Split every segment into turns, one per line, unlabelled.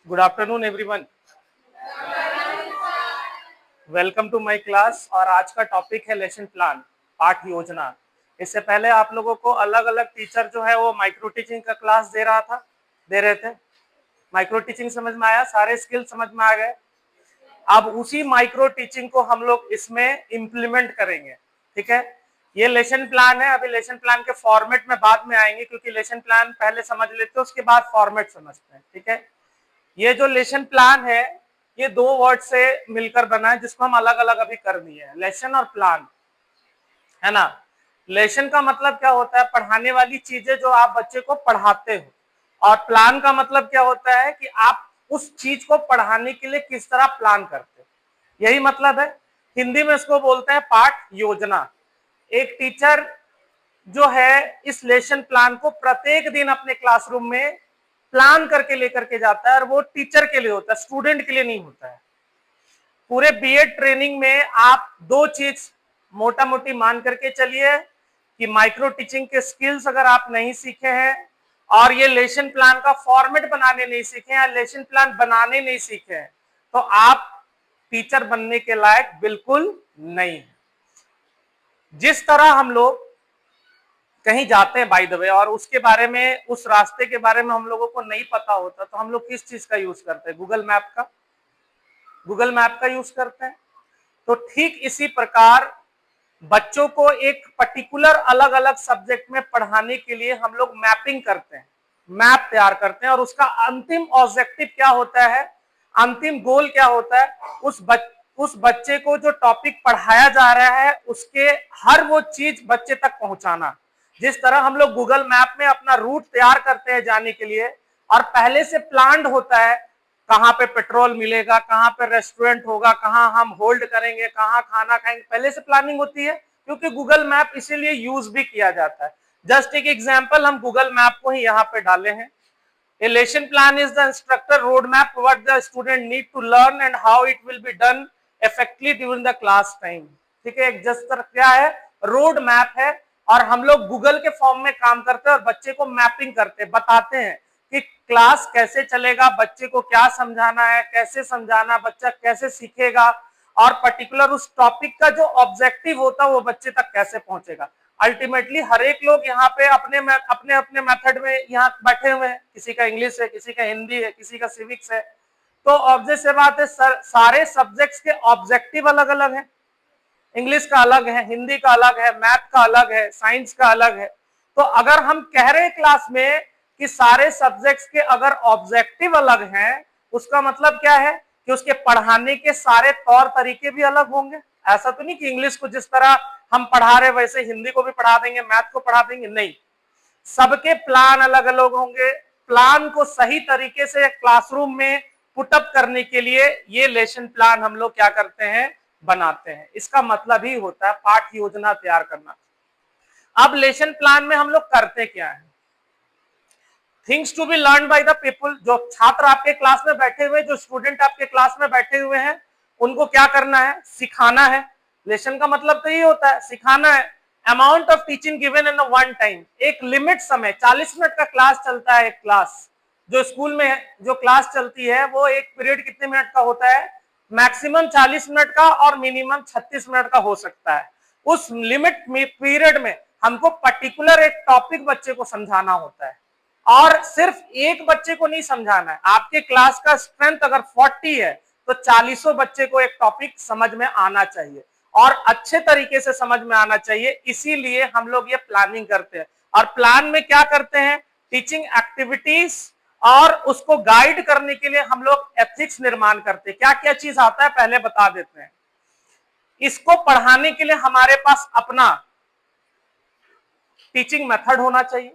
Good afternoon everyone, welcome to my class. और आज का टॉपिक है लेसन प्लान, पाठ योजना। इससे पहले आप लोगों को अलग अलग टीचर जो है वो माइक्रो टीचिंग का क्लास दे रहे थे। माइक्रो टीचिंग समझ में आया, सारे स्किल समझ में आ गए। अब उसी माइक्रो टीचिंग को हम लोग इसमें इम्प्लीमेंट करेंगे। ठीक है, ये लेसन प्लान है। अभी लेसन प्लान के फॉर्मेट में बाद में आएंगे, क्योंकि लेसन प्लान पहले समझ लेते हैं, उसके बाद फॉर्मेट समझते हैं। ठीक है, ये जो लेसन प्लान है ये दो वर्ड से मिलकर बना है, जिसको हम अलग अलग अभी कर दिए हैं, लेसन और प्लान, है ना। लेसन का मतलब क्या होता है, पढ़ाने वाली चीजें जो आप बच्चे को पढ़ाते हो, और प्लान का मतलब क्या होता है कि आप उस चीज को पढ़ाने के लिए किस तरह प्लान करते हो, यही मतलब है। हिंदी में इसको बोलते हैं पाठ योजना। एक टीचर जो है इस लेसन प्लान को प्रत्येक दिन अपने क्लासरूम में प्लान करके लेकर के जाता है, और वो टीचर के लिए होता है, स्टूडेंट के लिए नहीं होता है। पूरे बीएड ट्रेनिंग में आप दो चीज मोटा मोटी मान करके चलिए कि माइक्रो टीचिंग के स्किल्स अगर आप नहीं सीखे हैं, और ये लेसन प्लान का फॉर्मेट बनाने नहीं सीखे हैं, लेसन प्लान बनाने नहीं सीखे हैं, तो आप टीचर बनने के लायक बिल्कुल नहीं है। जिस तरह हम लोग कहीं जाते हैं बाय द वे, और उसके बारे में, उस रास्ते के बारे में हम लोगों को नहीं पता होता, तो हम लोग किस चीज का यूज करते हैं, गूगल मैप का यूज करते हैं। तो ठीक इसी प्रकार बच्चों को एक पर्टिकुलर अलग अलग सब्जेक्ट में पढ़ाने के लिए हम लोग मैपिंग करते हैं, मैप तैयार करते हैं, और उसका अंतिम ऑब्जेक्टिव क्या होता है, अंतिम गोल क्या होता है, उस बच्चे को जो टॉपिक पढ़ाया जा रहा है उसके हर वो चीज बच्चे तक पहुंचाना। जिस तरह हम लोग गूगल मैप में अपना रूट तैयार करते हैं जाने के लिए, और पहले से प्लान्ड होता है कहाँ पे पेट्रोल मिलेगा, कहाँ पे रेस्टोरेंट होगा, कहाँ हम होल्ड करेंगे, कहाँ खाना खाएंगे, पहले से प्लानिंग होती है, क्योंकि गूगल मैप इसीलिए यूज भी किया जाता है। जस्ट एक एग्जांपल हम गूगल मैप को ही यहाँ पे डाले हैं। A lesson plan is the instructor roadmap what the student need to learn and how it will be done effectively during the class time। ठीक है, एक जस्ट क्या है, रोड मैप है, और हम लोग गूगल के फॉर्म में काम करते हैं और बच्चे को मैपिंग करते हैं, बताते हैं कि क्लास कैसे चलेगा, बच्चे को क्या समझाना है, कैसे समझाना, बच्चा कैसे सीखेगा, और पर्टिकुलर उस टॉपिक का जो ऑब्जेक्टिव होता है वो बच्चे तक कैसे पहुंचेगा। अल्टीमेटली हर एक लोग यहाँ पे अपने अपने मेथड में यहाँ बैठे हुए हैं, किसी का इंग्लिश है, किसी का हिंदी है, किसी का सिविक्स है। तो ऑब्जेक्ट से बात है, सारे सब्जेक्ट्स के ऑब्जेक्टिव अलग अलग हैं। इंग्लिश का अलग है, हिंदी का अलग है, मैथ का अलग है, साइंस का अलग है। तो अगर हम कह रहे क्लास में कि सारे सब्जेक्ट्स के अगर ऑब्जेक्टिव अलग हैं, उसका मतलब क्या है कि उसके पढ़ाने के सारे तौर तरीके भी अलग होंगे। ऐसा तो नहीं कि इंग्लिश को जिस तरह हम पढ़ा रहे वैसे हिंदी को भी पढ़ा देंगे, मैथ को पढ़ा देंगे, नहीं। सबके प्लान अलग अलग होंगे। प्लान को सही तरीके से क्लासरूम में पुटअप करने के लिए ये लेसन प्लान हम लोग क्या करते हैं, बनाते हैं। इसका मतलब ही होता है पाठ योजना तैयार करना। अब लेसन प्लान में हम लोग करते क्या है, things to be learn by the people. जो छात्र आपके क्लास में बैठे हुए, जो स्टूडेंट आपके क्लास में बैठे हुए हैं, उनको क्या करना है, सिखाना है। लेसन का मतलब तो ये होता है, सिखाना है। Amount of teaching given in one time, एक लिमिट समय, 40 मिनट का क्लास चलता है। एक क्लास जो स्कूल में जो क्लास चलती है वो एक पीरियड कितने मिनट का होता है, मैक्सिमम 40 मिनट का और मिनिमम 36 मिनट का हो सकता है। उस लिमिट पीरियड में हमको पर्टिकुलर एक टॉपिक बच्चे को समझाना होता है, और सिर्फ एक बच्चे को नहीं समझाना है। आपके क्लास का स्ट्रेंथ अगर 40 है तो 40 बच्चे को एक टॉपिक समझ में आना चाहिए, और अच्छे तरीके से समझ में आना चाहिए। इसीलिए हम लोग ये प्लानिंग करते हैं। और प्लान में क्या करते हैं, टीचिंग एक्टिविटीज, और उसको गाइड करने के लिए हम लोग एथिक्स निर्माण करते हैं। क्या क्या चीज आता है पहले बता देते हैं। इसको पढ़ाने के लिए हमारे पास अपना टीचिंग मेथड होना चाहिए।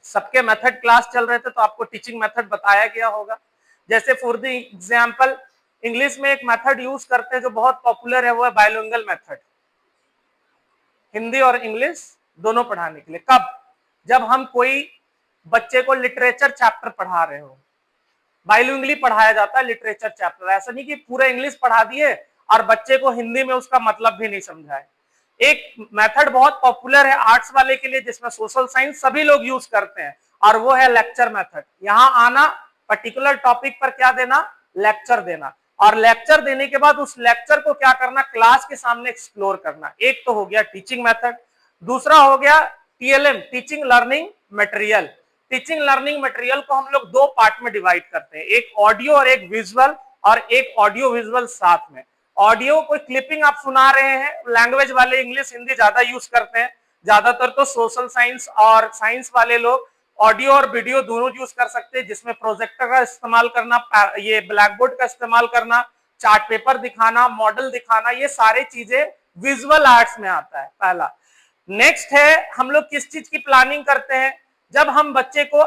सबके मेथड क्लास चल रहे थे तो आपको टीचिंग मेथड बताया गया होगा। जैसे फॉर द एग्जांपल, इंग्लिश में एक मेथड यूज करते हैं जो बहुत पॉपुलर है, वो है बायलिंगुअल मेथड। हिंदी और इंग्लिश दोनों पढ़ाने के लिए। कब, जब हम कोई बच्चे को लिटरेचर चैप्टर पढ़ा रहे हो, बायलिंगुअली पढ़ाया जाता है लिटरेचर चैप्टर। ऐसा नहीं कि पूरा इंग्लिश पढ़ा दिए और बच्चे को हिंदी में उसका मतलब भी नहीं समझाए। एक मेथड बहुत पॉपुलर है आर्ट्स वाले के लिए, जिसमें सोशल साइंस सभी लोग यूज करते हैं, और वो है लेक्चर मेथड। यहाँ आना, पर्टिकुलर टॉपिक पर क्या देना, लेक्चर देना, और लेक्चर देने के बाद उस लेक्चर को क्या करना, क्लास के सामने एक्सप्लोर करना। एक तो हो गया टीचिंग मेथड, दूसरा हो गया TLM, teaching learning material. Teaching learning material को हम लोग दो पार्ट में डिवाइड करते हैं, एक ऑडियो और एक विजुअल, और एक ऑडियो विजुअल साथ में। ऑडियो कोई क्लिपिंग आप सुना रहे हैं, लैंग्वेज वाले इंग्लिश हिंदी ज्यादा यूज करते हैं, ज्यादातर तो सोशल साइंस और साइंस वाले लोग ऑडियो और वीडियो दोनों यूज कर सकते हैं, जिसमें प्रोजेक्टर का इस्तेमाल करना, ये ब्लैक बोर्ड का इस्तेमाल करना, चार्ट पेपर दिखाना, मॉडल दिखाना, ये सारी चीजें विजुअल आर्ट्स में आता है, पहला। नेक्स्ट है हम लोग किस चीज की प्लानिंग करते हैं, जब हम बच्चे को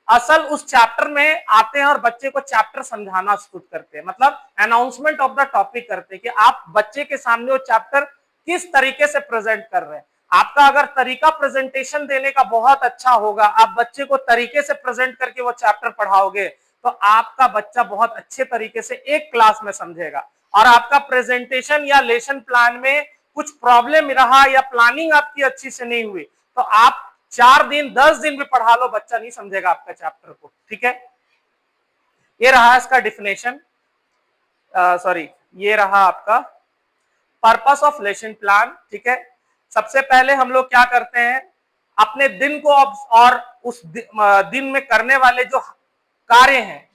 असल उस चैप्टर में आते हैं और बच्चे को चैप्टर समझाना शुरू करते हैं, मतलब अनाउंसमेंट ऑफ द टॉपिक करते हैं कि आप बच्चे के सामने वो चैप्टर किस तरीके से प्रेजेंट कर रहे हैं। आपका अगर तरीका प्रेजेंटेशन देने का बहुत अच्छा होगा, आप बच्चे को तरीके से प्रेजेंट करके वो चैप्टर पढ़ाओगे, तो आपका बच्चा बहुत अच्छे तरीके से एक क्लास में समझेगा। और आपका प्रेजेंटेशन या लेसन प्लान में कुछ प्रॉब्लम रहा या प्लानिंग आपकी अच्छी से नहीं हुई, तो आप 4 दिन 10 दिन भी पढ़ा लो, बच्चा नहीं समझेगा आपका चैप्टर को, ठीक है। ये रहा इसका डिफिनेशन, सॉरी ये रहा आपका पर्पस ऑफ लेसन प्लान, ठीक है। सबसे पहले हम लोग क्या करते हैं, अपने दिन को और उस दिन में करने वाले जो कार्य हैं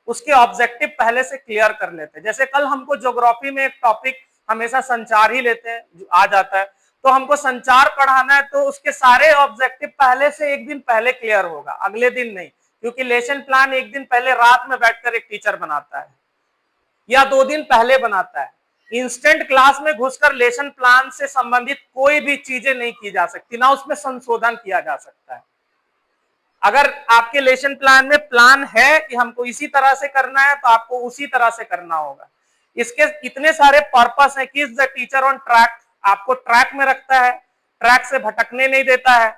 उसके ऑब्जेक्टिव पहले से क्लियर कर लेते हैं। जैसे कल हमको ज्योग्राफी में एक टॉपिक हमेशा संचार ही लेते हैं, जो आ जाता है, तो हमको संचार पढ़ाना है, तो उसके सारे ऑब्जेक्टिव पहले से एक दिन पहले क्लियर होगा, अगले दिन नहीं, क्योंकि लेसन प्लान एक दिन पहले रात में बैठकर एक टीचर बनाता है या 2 दिन पहले बनाता है। इंस्टेंट क्लास में घुसकर लेसन प्लान से संबंधित कोई भी चीजें नहीं की जा सकती, ना उसमें संशोधन किया जा सकता है। अगर आपके लेसन प्लान में प्लान है कि हमको इसी तरह से करना है, तो आपको उसी तरह से करना होगा। इसके इतने सारे पर्पस है कि द टीचर ऑन ट्रैक, आपको ट्रैक में रखता है, ट्रैक से भटकने नहीं देता है।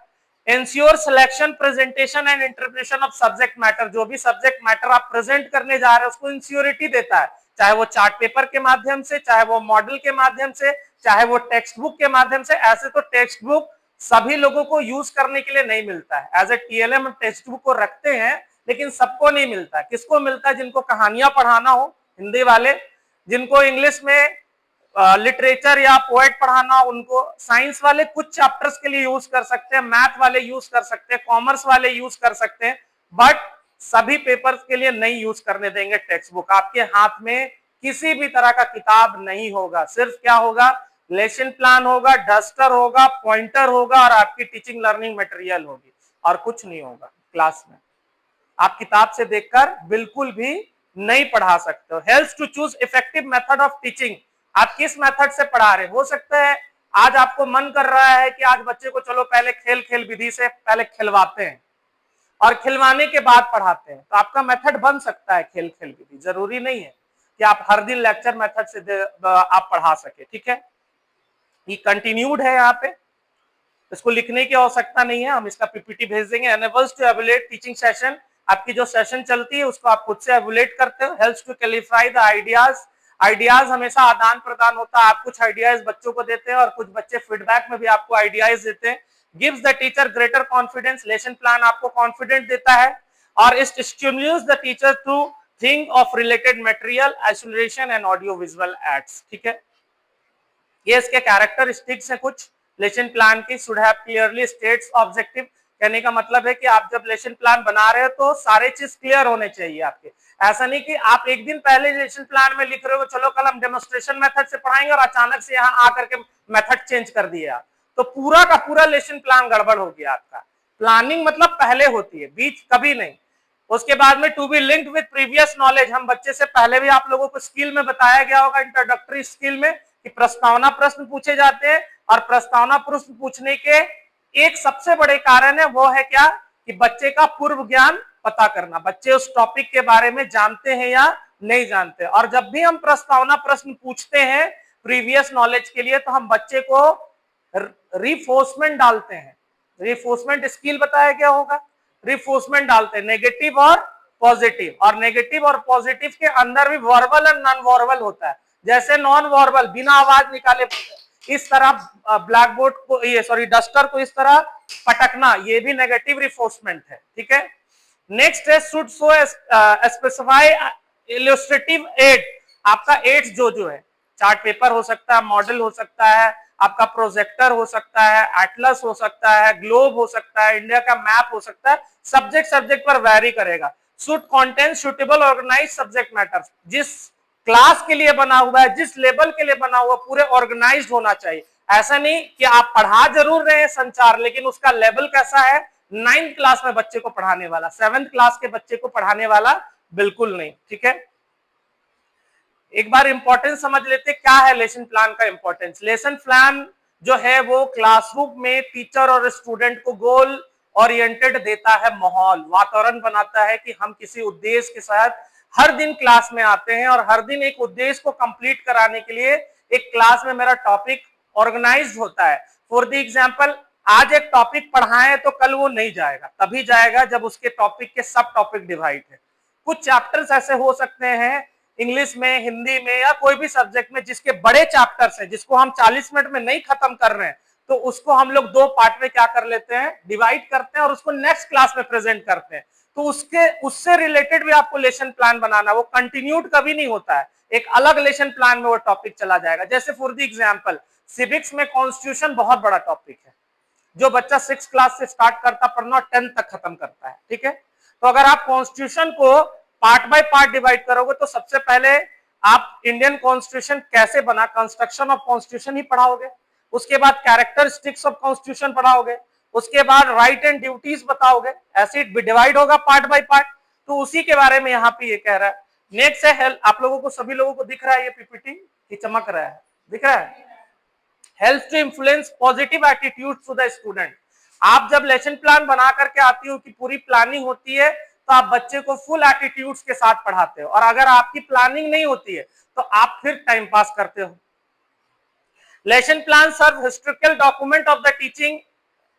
Ensure selection, presentation and interpretation of subject matter, जो भी सब्जेक्ट मैटर आप प्रेजेंट करने जा रहे हैं उसको इंश्योरिटी देता है, चाहे वो चार्ट पेपर के माध्यम से, चाहे वो मॉडल के माध्यम से, चाहे वो टेक्स्ट बुक के माध्यम से। ऐसे तो टेक्स्ट बुक सभी लोगों को यूज करने के लिए नहीं मिलता है, एज ए टीएलएम हम टेक्स्ट बुक को रखते हैं, लेकिन सबको नहीं मिलता है। किसको मिलता है, जिनको कहानियां पढ़ाना हो, हिंदी वाले, जिनको इंग्लिश में लिटरेचर या पोएट पढ़ाना, उनको। साइंस वाले कुछ चैप्टर्स के लिए यूज कर सकते हैं, मैथ वाले यूज कर सकते हैं, कॉमर्स वाले यूज कर सकते हैं, बट सभी पेपर्स के लिए नहीं यूज करने देंगे टेक्स्ट बुक। आपके हाथ में किसी भी तरह का किताब नहीं होगा, सिर्फ क्या होगा, लेसन प्लान होगा, डस्टर होगा, पॉइंटर होगा, और आपकी टीचिंग लर्निंग मटेरियल होगी, और कुछ नहीं होगा क्लास में। आप किताब से देखकर बिल्कुल भी नहीं पढ़ा सकते हो। Helps to choose effective method of teaching, आप किस मेथड से पढ़ा रहे हो सकता है आज आपको मन कर रहा है कि आज बच्चे को चलो पहले खेल खेल विधि से पहले खिलवाते हैं और खिलवाने के बाद पढ़ाते हैं, तो आपका मेथड बन सकता है खेल खेल विधि, जरूरी नहीं है कि आप हर दिन लेक्चर मेथड से आप पढ़ा सके, ठीक है। ये कंटिन्यूड है, यहाँ पे इसको लिखने की आवश्यकता नहीं है, हम इसका पीपीटी भेज देंगे। Enables to evaluate teaching session, आपकी जो सेशन चलती है उसको आप खुद से एवुलेट करते हो। Helps to clarify the ideas, ideas हमेशा आदान प्रदान होता है, आप कुछ आइडियाज बच्चों को देते हैं और कुछ बच्चे फीडबैक में भी आपको आइडियाज देते हैं। Gives the teacher greater confidence, lesson plan आपको कॉन्फिडेंट देता है। और it stimulates the teacher to think of related material, isolation and audio visual aids, ठीक है। ये इसके कैरेक्टरिस्टिक्स है कुछ लेसन प्लान की। Should have clearly states objective, कहने का मतलब है कि आप जब लेसन प्लान बना रहे हो तो सारे चीज क्लियर होने चाहिए आपके। ऐसा नहीं कि आप एक दिन पहले लेसन प्लान में लिख रहे हो चलो कल हम डेमोन्स्ट्रेशन मेथड से पढ़ाएंगे और अचानक से यहाँ आकर के मेथड चेंज कर दिया, तो पूरा का पूरा लेसन प्लान गड़बड़ हो गया आपका। प्लानिंग मतलब पहले होती है, बीच कभी नहीं। उसके बाद में to be linked with previous knowledge, हम बच्चे से पहले भी आप लोगों को स्किल में बताया गया होगा, इंट्रोडक्टरी स्किल में, कि प्रस्तावना प्रश्न पूछे जाते हैं, और प्रस्तावना प्रश्न पूछने के एक सबसे बड़े कारण है वो है क्या, कि बच्चे का पूर्व ज्ञान पता करना, बच्चे उस टॉपिक के बारे में जानते हैं या नहीं जानते। और जब भी हम प्रस्तावना प्रश्न पूछते हैं प्रीवियस नॉलेज के लिए, तो हम बच्चे को रिफोर्समेंट डालते हैं। रिफोर्समेंट स्किल बताया क्या होगा, रिफोर्समेंट डालते हैं, नेगेटिव और पॉजिटिव, और नेगेटिव और पॉजिटिव के अंदर भी वर्बल और नॉन वर्बल होता है। जैसे नॉन वर्बल बिना आवाज निकाले इस तरह ब्लैक बोर्ड को, ये सॉरी डस्टर को इस तरह पटकना, ये भी नेगेटिव रिफोर्समेंट है, ठीक है। नेक्स्ट है should so specify illustrative aid. आपका एड्स जो है चार्ट पेपर हो सकता है, मॉडल हो सकता है, आपका प्रोजेक्टर हो सकता है, एटलस हो सकता है, ग्लोब हो सकता है, इंडिया का मैप हो सकता है, सब्जेक्ट पर वैरी करेगा। Should contain suitable organise subject matter. जिस क्लास के लिए बना हुआ है, जिस लेवल के लिए बना हुआ, पूरे ऑर्गेनाइज्ड होना चाहिए। ऐसा नहीं कि आप पढ़ा जरूर रहे हैं संचार, लेकिन उसका लेवल कैसा है, 9th क्लास में बच्चे को पढ़ाने वाला, 7th क्लास के बच्चे को पढ़ाने वाला बिल्कुल नहीं। ठीक है, एक बार इंपॉर्टेंस समझ लेते क्या है लेसन प्लान का इंपॉर्टेंस। लेसन प्लान जो है वो क्लासरूम में टीचर और स्टूडेंट को गोल ओरिएंटेड देता है, माहौल वातावरण बनाता है कि हम किसी उद्देश्य के साथ हर दिन क्लास में आते हैं और हर दिन एक उद्देश्य को कंप्लीट कराने के लिए एक क्लास में मेरा टॉपिक ऑर्गेनाइज होता है। फॉर द एग्जांपल, आज एक टॉपिक पढ़ाएं तो कल वो नहीं जाएगा, तभी जाएगा जब उसके टॉपिक के सब टॉपिक डिवाइड है। कुछ चैप्टर्स ऐसे हो सकते हैं इंग्लिश में, हिंदी में या कोई भी सब्जेक्ट में जिसके बड़े चैप्टर्स हैं, जिसको हम 40 मिनट में नहीं खत्म कर रहे हैं, तो उसको हम लोग 2 पार्ट में क्या कर लेते हैं, डिवाइड करते हैं और उसको नेक्स्ट क्लास में प्रेजेंट करते हैं। तो उससे रिलेटेड भी आपको लेसन प्लान बनाना, वो कंटिन्यूड कभी नहीं होता है, एक अलग लेसन प्लान में वो टॉपिक चला जाएगा। जैसे फॉर द एग्जांपल, सिविक्स में कॉन्स्टिट्यूशन बहुत बड़ा टॉपिक है, जो बच्चा 6 क्लास से स्टार्ट करता पढ़ना 10 तक खत्म करता है। ठीक है, तो अगर आप कॉन्स्टिट्यूशन को पार्ट बाय पार्ट डिवाइड करोगे तो सबसे पहले आप इंडियन कॉन्स्टिट्यूशन कैसे बना, कंस्ट्रक्शन ऑफ कॉन्स्टिट्यूशन ही पढ़ाओगे, उसके बाद कैरेक्टरिस्टिक्स ऑफ कॉन्स्टिट्यूशन पढ़ाओगे, उसके बाद राइट एंड ड्यूटीज बताओगे, ऐसे डिवाइड होगा पार्ट बाय पार्ट। तो उसी के बारे में यहाँ पे ये कह रहा है। नेक्स्ट है हेल्प। आप लोगों को, सभी लोगों को दिख रहा है ये पीपीटी, ये चमक रहा है, दिख रहा है। Help to influence positive attitude to the student. आप जब लेसन प्लान बना करके आती हो कि पूरी प्लानिंग होती है, तो आप बच्चे को फुल एटीट्यूड्स के साथ पढ़ाते हो, और अगर आपकी प्लानिंग नहीं होती है तो आप फिर टाइम पास करते हो। Lesson plan serve historical document of the teaching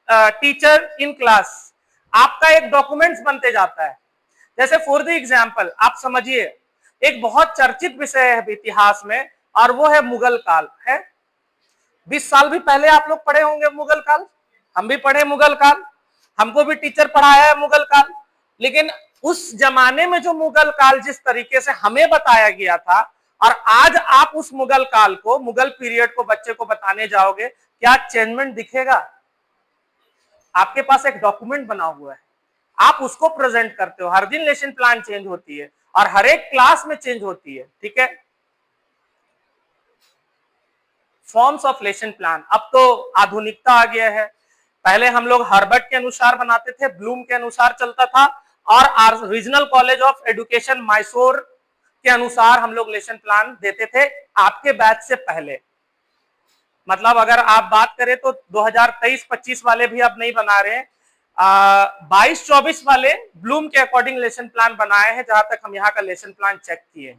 teacher in class. आपका एक डॉक्यूमेंट्स बनते जाता है। जैसे फॉर द एग्जांपल आप समझिए, एक बहुत चर्चित विषय है इतिहास में, और वो है मुगल काल है। 20 साल भी पहले आप लोग पढ़े होंगे मुगल काल, हम भी पढ़े मुगल काल, हमको भी टीचर पढ़ाया है मुगल काल। लेकिन उस जमाने में जो मुगल काल जिस तरीके से हमें बताया गया था, और आज आप उस मुगल काल को, मुगल पीरियड को बच्चे को बताने जाओगे, क्या चेंजमेंट दिखेगा? आपके पास एक डॉक्यूमेंट बना हुआ है, आप उसको प्रेजेंट करते हो। हर दिन लेसन प्लान चेंज होती है और हर एक क्लास में चेंज होती है। ठीक है, फॉर्म्स ऑफ लेसन प्लान। अब तो आधुनिकता आ गया है, पहले हम लोग हर्बर्ट के अनुसार बनाते थे, ब्लूम के अनुसार चलता था, और regional college of education Mysore के अनुसार हम लोग लेसन प्लान देते थे आपके बैच से पहले। मतलब अगर आप बात करें तो 2023-25 वाले भी अब नहीं बना रहे हैं, 22-24 वाले ब्लूम के अकॉर्डिंग लेसन प्लान बनाए हैं। जहां तक हम यहाँ का लेसन प्लान चेक किए,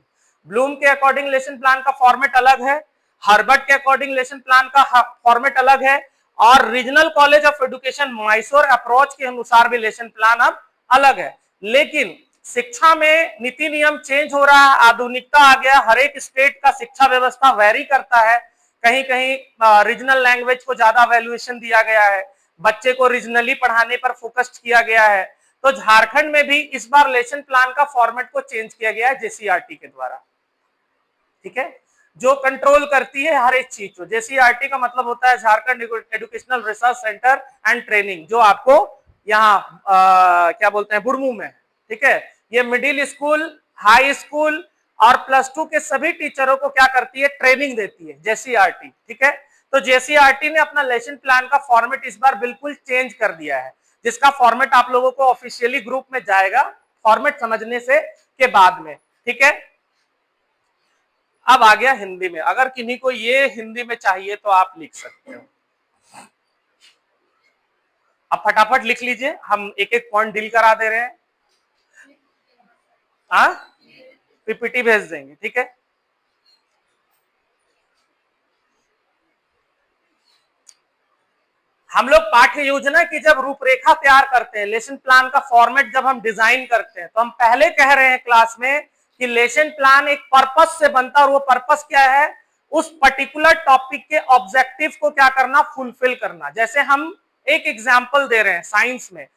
ब्लूम के अकॉर्डिंग लेसन प्लान का फॉर्मेट अलग है, हार्वर्ड के अकॉर्डिंग लेसन प्लान का फॉर्मेट अलग है, और regional college of education Mysore approach के अनुसार भी लेसन प्लान अब अलग है। लेकिन शिक्षा में नीति नियम चेंज हो रहा है, आधुनिकता आ गया, हर एक स्टेट का शिक्षा व्यवस्था वेरी करता है। कहीं कहीं रीजनल लैंग्वेज को ज्यादा वैल्यूएशन दिया गया है, बच्चे को रीजनली पढ़ाने पर फोकस किया गया है। तो झारखंड में भी इस बार लेसन प्लान का फॉर्मेट को चेंज किया गया है जेसीईआरटी के द्वारा। ठीक है, जो कंट्रोल करती है हर एक चीज को। जेसीईआरटी का मतलब होता है Jharkhand educational research centre and training, जो आपको यहाँ क्या बोलते हैं, बुढ़मू में। ठीक है, ये मिडिल स्कूल, हाई स्कूल और +2 के सभी टीचरों को क्या करती है, ट्रेनिंग देती है जेसीईआरटी। ठीक है, तो जेसीईआरटी ने अपना लेसन प्लान का फॉर्मेट इस बार बिल्कुल चेंज कर दिया है, जिसका फॉर्मेट आप लोगों को ऑफिशियली ग्रुप में जाएगा फॉर्मेट समझने से के बाद में। ठीक है, अब आ गया हिंदी में। अगर किन्हीं को ये हिंदी में चाहिए तो आप लिख सकते हो, अब फटाफट लिख लीजिए, हम एक एक पॉइंट डील करा दे रहे हैं। पीपीटी भेज देंगे। ठीक है, हम लोग पाठ्य योजना की जब रूपरेखा तैयार करते हैं, लेसन प्लान का फॉर्मेट जब हम डिजाइन करते हैं, तो हम पहले कह रहे हैं क्लास में कि लेसन प्लान एक पर्पस से बनता है, और वो पर्पस क्या है, उस पर्टिकुलर टॉपिक के ऑब्जेक्टिव को क्या करना, फुलफिल करना। जैसे हम एक एग्जांपल दे रहे हैं साइंस में,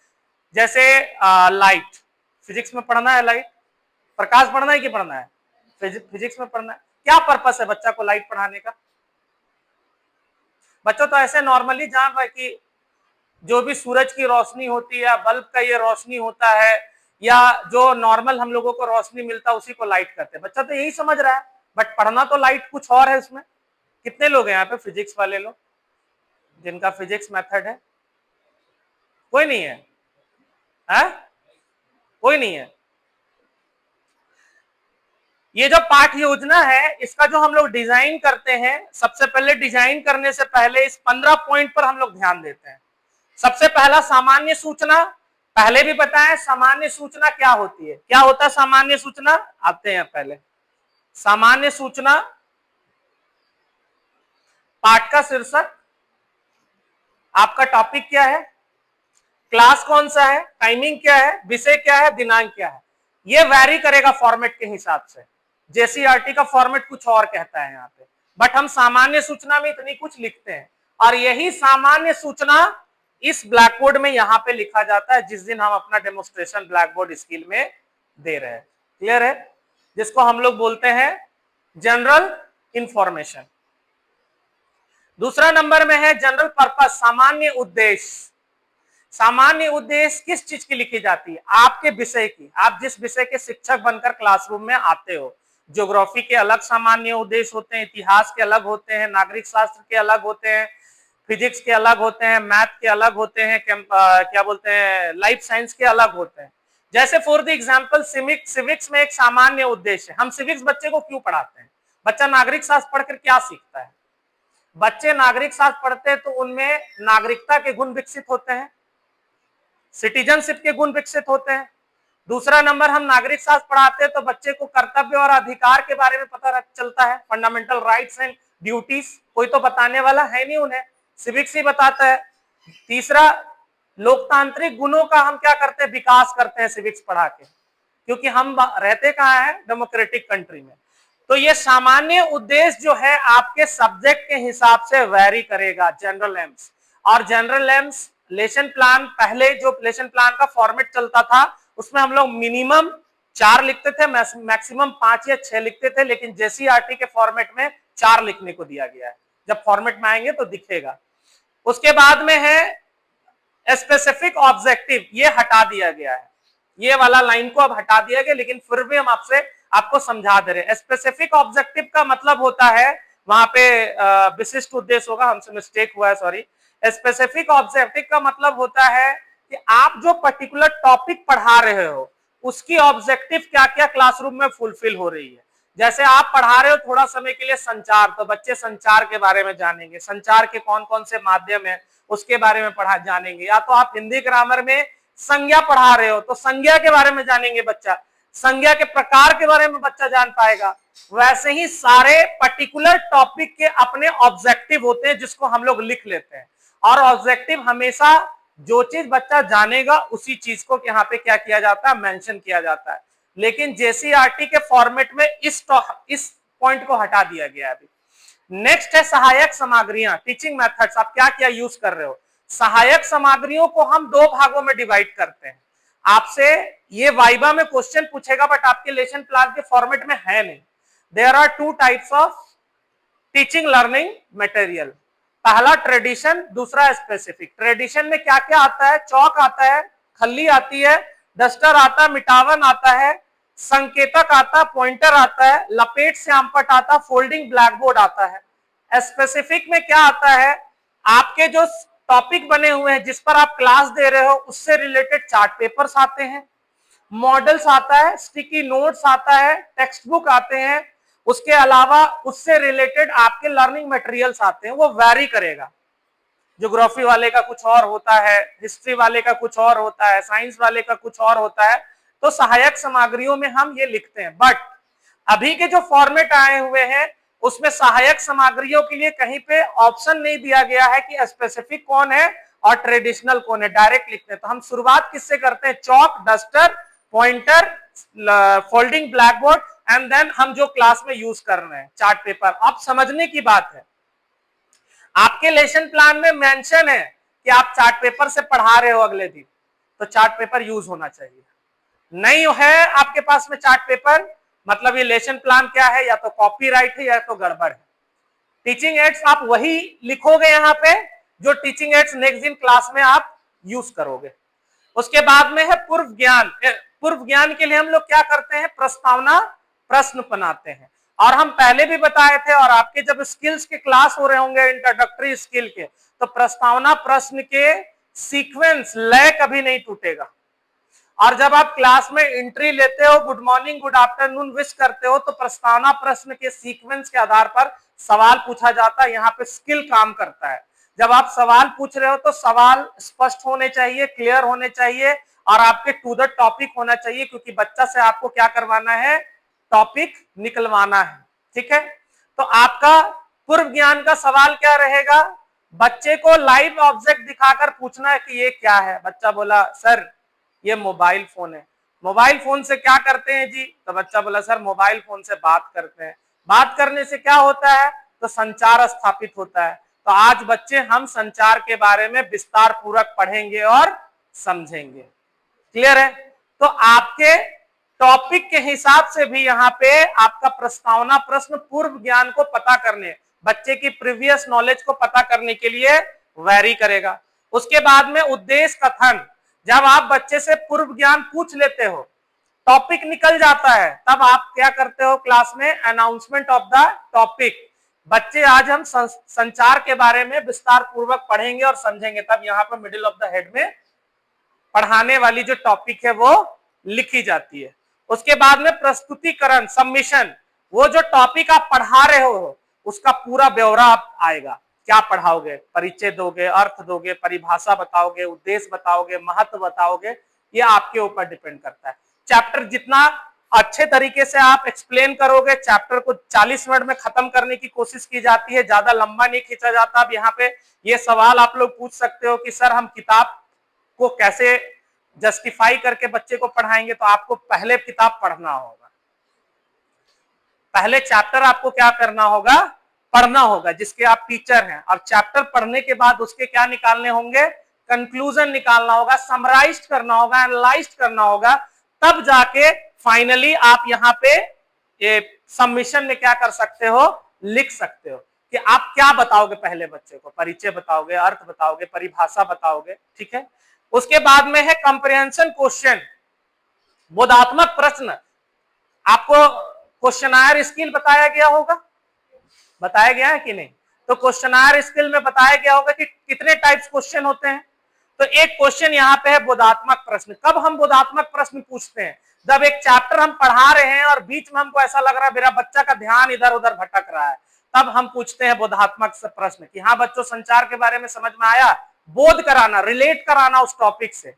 जैसे लाइट, फिजिक्स में पढ़ना है लाइट, प्रकाश पढ़ना है कि पढ़ना है, फिजिक्स में पढ़ना है। क्या पर्पस है बच्चा को लाइट पढ़ाने का? बच्चों तो ऐसे नॉर्मली जान रहा है कि जो भी सूरज की रोशनी होती है, बल्ब का ये रोशनी होता है, या जो नॉर्मल हम लोगों को रोशनी मिलता है उसी को लाइट कहते हैं। बच्चा तो यही समझ रहा है, बट पढ़ना तो लाइट कुछ और है उसमें। कितने लोग हैं यहाँ पे फिजिक्स वाले लोग जिनका फिजिक्स मेथड है? कोई नहीं है, है? कोई नहीं है। ये जो पाठ योजना है इसका जो हम लोग डिजाइन करते हैं, सबसे पहले डिजाइन करने से पहले इस 15 पॉइंट पर हम लोग ध्यान देते हैं। सबसे पहला सामान्य सूचना, पहले भी बताया सामान्य सूचना क्या होती है, क्या होता है सामान्य सूचना, आते हैं पहले। सामान्य सूचना पाठ का शीर्षक, आपका टॉपिक क्या है, क्लास कौन सा है, टाइमिंग क्या है, विषय क्या है, दिनांक क्या है। ये वैरी करेगा फॉर्मेट के हिसाब से। जेसीईआरटी का फॉर्मेट कुछ और कहता है यहाँ पे, बट हम सामान्य सूचना में इतनी कुछ लिखते हैं, और यही सामान्य सूचना इस ब्लैक बोर्ड में यहाँ पे लिखा जाता है जिस दिन हम अपना डेमोन्स्ट्रेशन ब्लैक बोर्ड स्किल में दे रहे हैं। क्लियर है? जिसको हम लोग बोलते हैं जनरल इंफॉर्मेशन। दूसरा नंबर में है जनरल पर्पस, सामान्य उद्देश्य। सामान्य उद्देश्य किस चीज की लिखी जाती है? आपके विषय की, आप जिस विषय के शिक्षक बनकर क्लासरूम में आते हो। ज्योग्राफी के अलग सामान्य उद्देश्य होते हैं, इतिहास के अलग होते हैं, नागरिक शास्त्र के अलग होते हैं, फिजिक्स के अलग होते हैं, मैथ के अलग होते हैं, क्या बोलते हैं, लाइफ साइंस के अलग होते हैं। जैसे फॉर द एग्जांपल सिविक्स में एक सामान्य उद्देश्य है। हम सिविक्स बच्चे को क्यों पढ़ाते हैं? बच्चा नागरिक शास्त्र पढ़कर क्या सीखता है? बच्चे नागरिक शास्त्र पढ़ते हैं तो उनमें नागरिकता के गुण विकसित होते हैं, सिटीजनशिप के गुण विकसित होते हैं। दूसरा नंबर, हम नागरिक शास्त्र पढ़ाते हैं तो बच्चे को कर्तव्य और अधिकार के बारे में पता चलता है, फंडामेंटल राइट्स एंड ड्यूटीज। कोई तो बताने वाला है नहीं उन्हें, सिविक्स ही बताता है। तीसरा, लोकतांत्रिक गुणों का हम क्या करते हैं, विकास करते हैं सिविक्स पढ़ा के, क्योंकि हम रहते कहाँ हैं, डेमोक्रेटिक कंट्री में। तो ये सामान्य उद्देश्य जो है आपके सब्जेक्ट के हिसाब से वैरी करेगा। जनरल एम्स और जनरल एम्स लेसन प्लान, पहले जो लेसन प्लान का फॉर्मेट चलता था उसमें हम लोग मिनिमम 4 लिखते थे, मैक्सिमम 5 या 6 लिखते थे, लेकिन जेसीईआरटी के फॉर्मेट में 4 लिखने को दिया गया है। जब फॉर्मेट में आएंगे तो दिखेगा। उसके बाद में है स्पेसिफिक ऑब्जेक्टिव, ये हटा दिया गया है, ये वाला लाइन को अब हटा दिया गया, लेकिन फिर भी हम आपको समझा दे रहे हैं। स्पेसिफिक ऑब्जेक्टिव का मतलब होता है, वहां पे विशिष्ट उद्देश्य होगा, हमसे मिस्टेक हुआ है, सॉरी। स्पेसिफिक ऑब्जेक्टिव का मतलब होता है कि आप जो पर्टिकुलर टॉपिक पढ़ा रहे हो उसकी ऑब्जेक्टिव क्या क्या क्लासरूम में फुलफिल हो रही है। जैसे आप पढ़ा रहे हो थोड़ा समय के लिए संचार, तो बच्चे संचार के बारे में जानेंगे, संचार के कौन कौन से माध्यम है उसके बारे में पढ़ा जानेंगे। या तो आप हिंदी ग्रामर में संज्ञा पढ़ा रहे हो तो संज्ञा के बारे में जानेंगे बच्चा, संज्ञा के प्रकार के बारे में बच्चा जान पाएगा। वैसे ही सारे पर्टिकुलर टॉपिक के अपने ऑब्जेक्टिव होते हैं जिसको हम लोग लिख लेते हैं, और ऑब्जेक्टिव हमेशा जो चीज बच्चा जानेगा उसी चीज को यहाँ पे क्या किया जाता है, मेंशन किया जाता है। लेकिन जेसीईआरटी के फॉर्मेट में इस पॉइंट को हटा दिया गया है अभी। नेक्स्ट है सहायक सामग्रियां, टीचिंग मेथड्स। आप क्या क्या यूज कर रहे हो? सहायक सामग्रियों को हम 2 भागों में डिवाइड करते हैं। आपसे ये वाइवा में क्वेश्चन पूछेगा, बट आपके लेसन प्लान के फॉर्मेट में है नहीं। There are 2 types of teaching learning material. पहला ट्रेडिशन, दूसरा स्पेसिफिक। ट्रेडिशन में क्या क्या आता है? चौक आता है, खल्ली आती है, डस्टर आता है, मिटावन आता है, संकेतक आता है, पॉइंटर आता है, लपेट से आमपट आता है, फोल्डिंग ब्लैक बोर्ड आता है। स्पेसिफिक में क्या आता है? आपके जो टॉपिक बने हुए हैं जिस पर आप क्लास दे रहे हो उससे रिलेटेड चार्ट पेपर्स आते हैं, मॉडल्स आता है, स्टिकी नोट्स आता है, टेक्स्ट बुक आते हैं। उसके अलावा उससे रिलेटेड आपके लर्निंग मटेरियल्स आते हैं, वो वैरी करेगा। ज्योग्राफी वाले का कुछ और होता है, हिस्ट्री वाले का कुछ और होता है, साइंस वाले का कुछ और होता है। तो सहायक सामग्रियों में हम ये लिखते हैं, बट अभी के जो फॉर्मेट आए हुए हैं उसमें सहायक सामग्रियों के लिए कहीं पे ऑप्शन नहीं दिया गया है कि स्पेसिफिक कौन है और ट्रेडिशनल कौन है, डायरेक्ट लिखते हैं। तो हम शुरुआत किससे करते हैं? Chalk, duster, pointer, folding black board, and then हम जो क्लास में यूज कर रहे हैं चार्ट पेपर। अब समझने की बात है, आपके लेसन प्लान में मेंशन है कि आप चार्ट पेपर से पढ़ा रहे हो अगले दिन, तो चार्ट पेपर यूज होना चाहिए। नहीं है आपके पास में चार्ट पेपर, मतलब ये लेसन प्लान क्या है, या तो कॉपीराइट है या तो गड़बड़ है। टीचिंग एड्स आप वही लिखोगे यहाँ पे जो टीचिंग एड्स नेक्स्ट दिन क्लास में आप यूज करोगे। उसके बाद में है पूर्व ज्ञान। पूर्व ज्ञान के लिए हम लोग क्या करते हैं, प्रस्तावना प्रश्न बनाते हैं। और हम पहले भी बताए थे, और आपके जब स्किल्स के क्लास हो रहे होंगे इंट्रोडक्टरी स्किल के, तो प्रस्तावना प्रश्न के सीक्वेंस लय कभी नहीं टूटेगा। और जब आप क्लास में एंट्री लेते हो, good morning good afternoon wish करते हो, तो प्रस्तावना प्रश्न के सीक्वेंस के आधार पर सवाल पूछा जाता है। यहाँ पे स्किल काम करता है। जब आप सवाल पूछ रहे हो तो सवाल स्पष्ट होने चाहिए, क्लियर होने चाहिए, और आपके टू द टॉपिक होना चाहिए, क्योंकि बच्चा से आपको क्या करवाना है, टॉपिक निकलवाना है। ठीक है, तो आपका पूर्व ज्ञान का सवाल क्या रहेगा, बच्चे को लाइव ऑब्जेक्ट दिखाकर पूछना है कि ये क्या है। बच्चा बोला सर ये मोबाइल फोन है। मोबाइल फोन से क्या करते हैं जी, तो बच्चा बोला सर मोबाइल फोन से बात करते हैं। बात करने से क्या होता है, तो संचार स्थापित होता है। तो आज बच्चे हम संचार के बारे में विस्तार पूर्वक पढ़ेंगे और समझेंगे। क्लियर है? तो आपके टॉपिक के हिसाब से भी यहाँ पे आपका प्रस्तावना प्रश्न पूर्व ज्ञान को पता करने, बच्चे की प्रीवियस नॉलेज को पता करने के लिए वैरी करेगा। उसके बाद में उद्देश्य कथन, जब आप बच्चे से पूर्व ज्ञान पूछ लेते हो, टॉपिक निकल जाता है, तब आप क्या करते हो क्लास में, अनाउंसमेंट ऑफ द टॉपिक। बच्चे आज हम संचार के बारे में विस्तार पूर्वक पढ़ेंगे और समझेंगे, तब यहाँ पर मिडिल ऑफ द हेड में पढ़ाने वाली जो टॉपिक है वो लिखी जाती है। उसके बाद में प्रस्तुतिकरण, सबमिशन, वो जो टॉपिक आप पढ़ा रहे हो उसका पूरा ब्यौरा आएगा। क्या पढ़ाओगे, परिचय दोगे, अर्थ दोगे, परिभाषा बताओगे, उद्देश्य बताओगे, महत्व बताओगे, ये आपके ऊपर डिपेंड करता है। चैप्टर जितना अच्छे तरीके से आप एक्सप्लेन करोगे, चैप्टर को 40 मिनट में खत्म करने की कोशिश की जाती है, ज्यादा लंबा नहीं खींचा जाता। अब यहाँ पे ये सवाल आप लोग पूछ सकते हो कि सर हम किताब को कैसे जस्टिफाई करके बच्चे को पढ़ाएंगे, तो आपको पहले किताब पढ़ना होगा, पहले चैप्टर आपको क्या करना होगा, पढ़ना होगा, जिसके आप टीचर हैं। और चैप्टर पढ़ने के बाद उसके क्या निकालने होंगे, कंक्लूजन निकालना होगा, समराइज करना होगा, एनालाइज करना होगा, तब जाके फाइनली आप यहाँ पे ये सबमिशन में क्या कर सकते हो, लिख सकते हो कि आप क्या बताओगे। पहले बच्चे को परिचय बताओगे, अर्थ बताओगे, परिभाषा बताओगे। ठीक है, उसके बाद में है कंप्रिहेंशन क्वेश्चन, बोधात्मक प्रश्न। आपको क्वेश्चनायर स्किल बताया गया होगा, बताया गया है कि नहीं, तो क्वेश्चनायर स्किल में बताया गया होगा कि कितने टाइप्स क्वेश्चन होते हैं। तो एक क्वेश्चन यहाँ पे है बोधात्मक प्रश्न। कब हम बोधात्मक प्रश्न पूछते हैं, जब एक चैप्टर हम पढ़ा रहे हैं और बीच में हमको ऐसा लग रहा है मेरा बच्चा का ध्यान इधर उधर भटक रहा है, तब हम पूछते हैं बोधात्मक प्रश्न कि हाँ बच्चों संचार के बारे में समझ में आया, बोध कराना, रिलेट कराना उस टॉपिक से।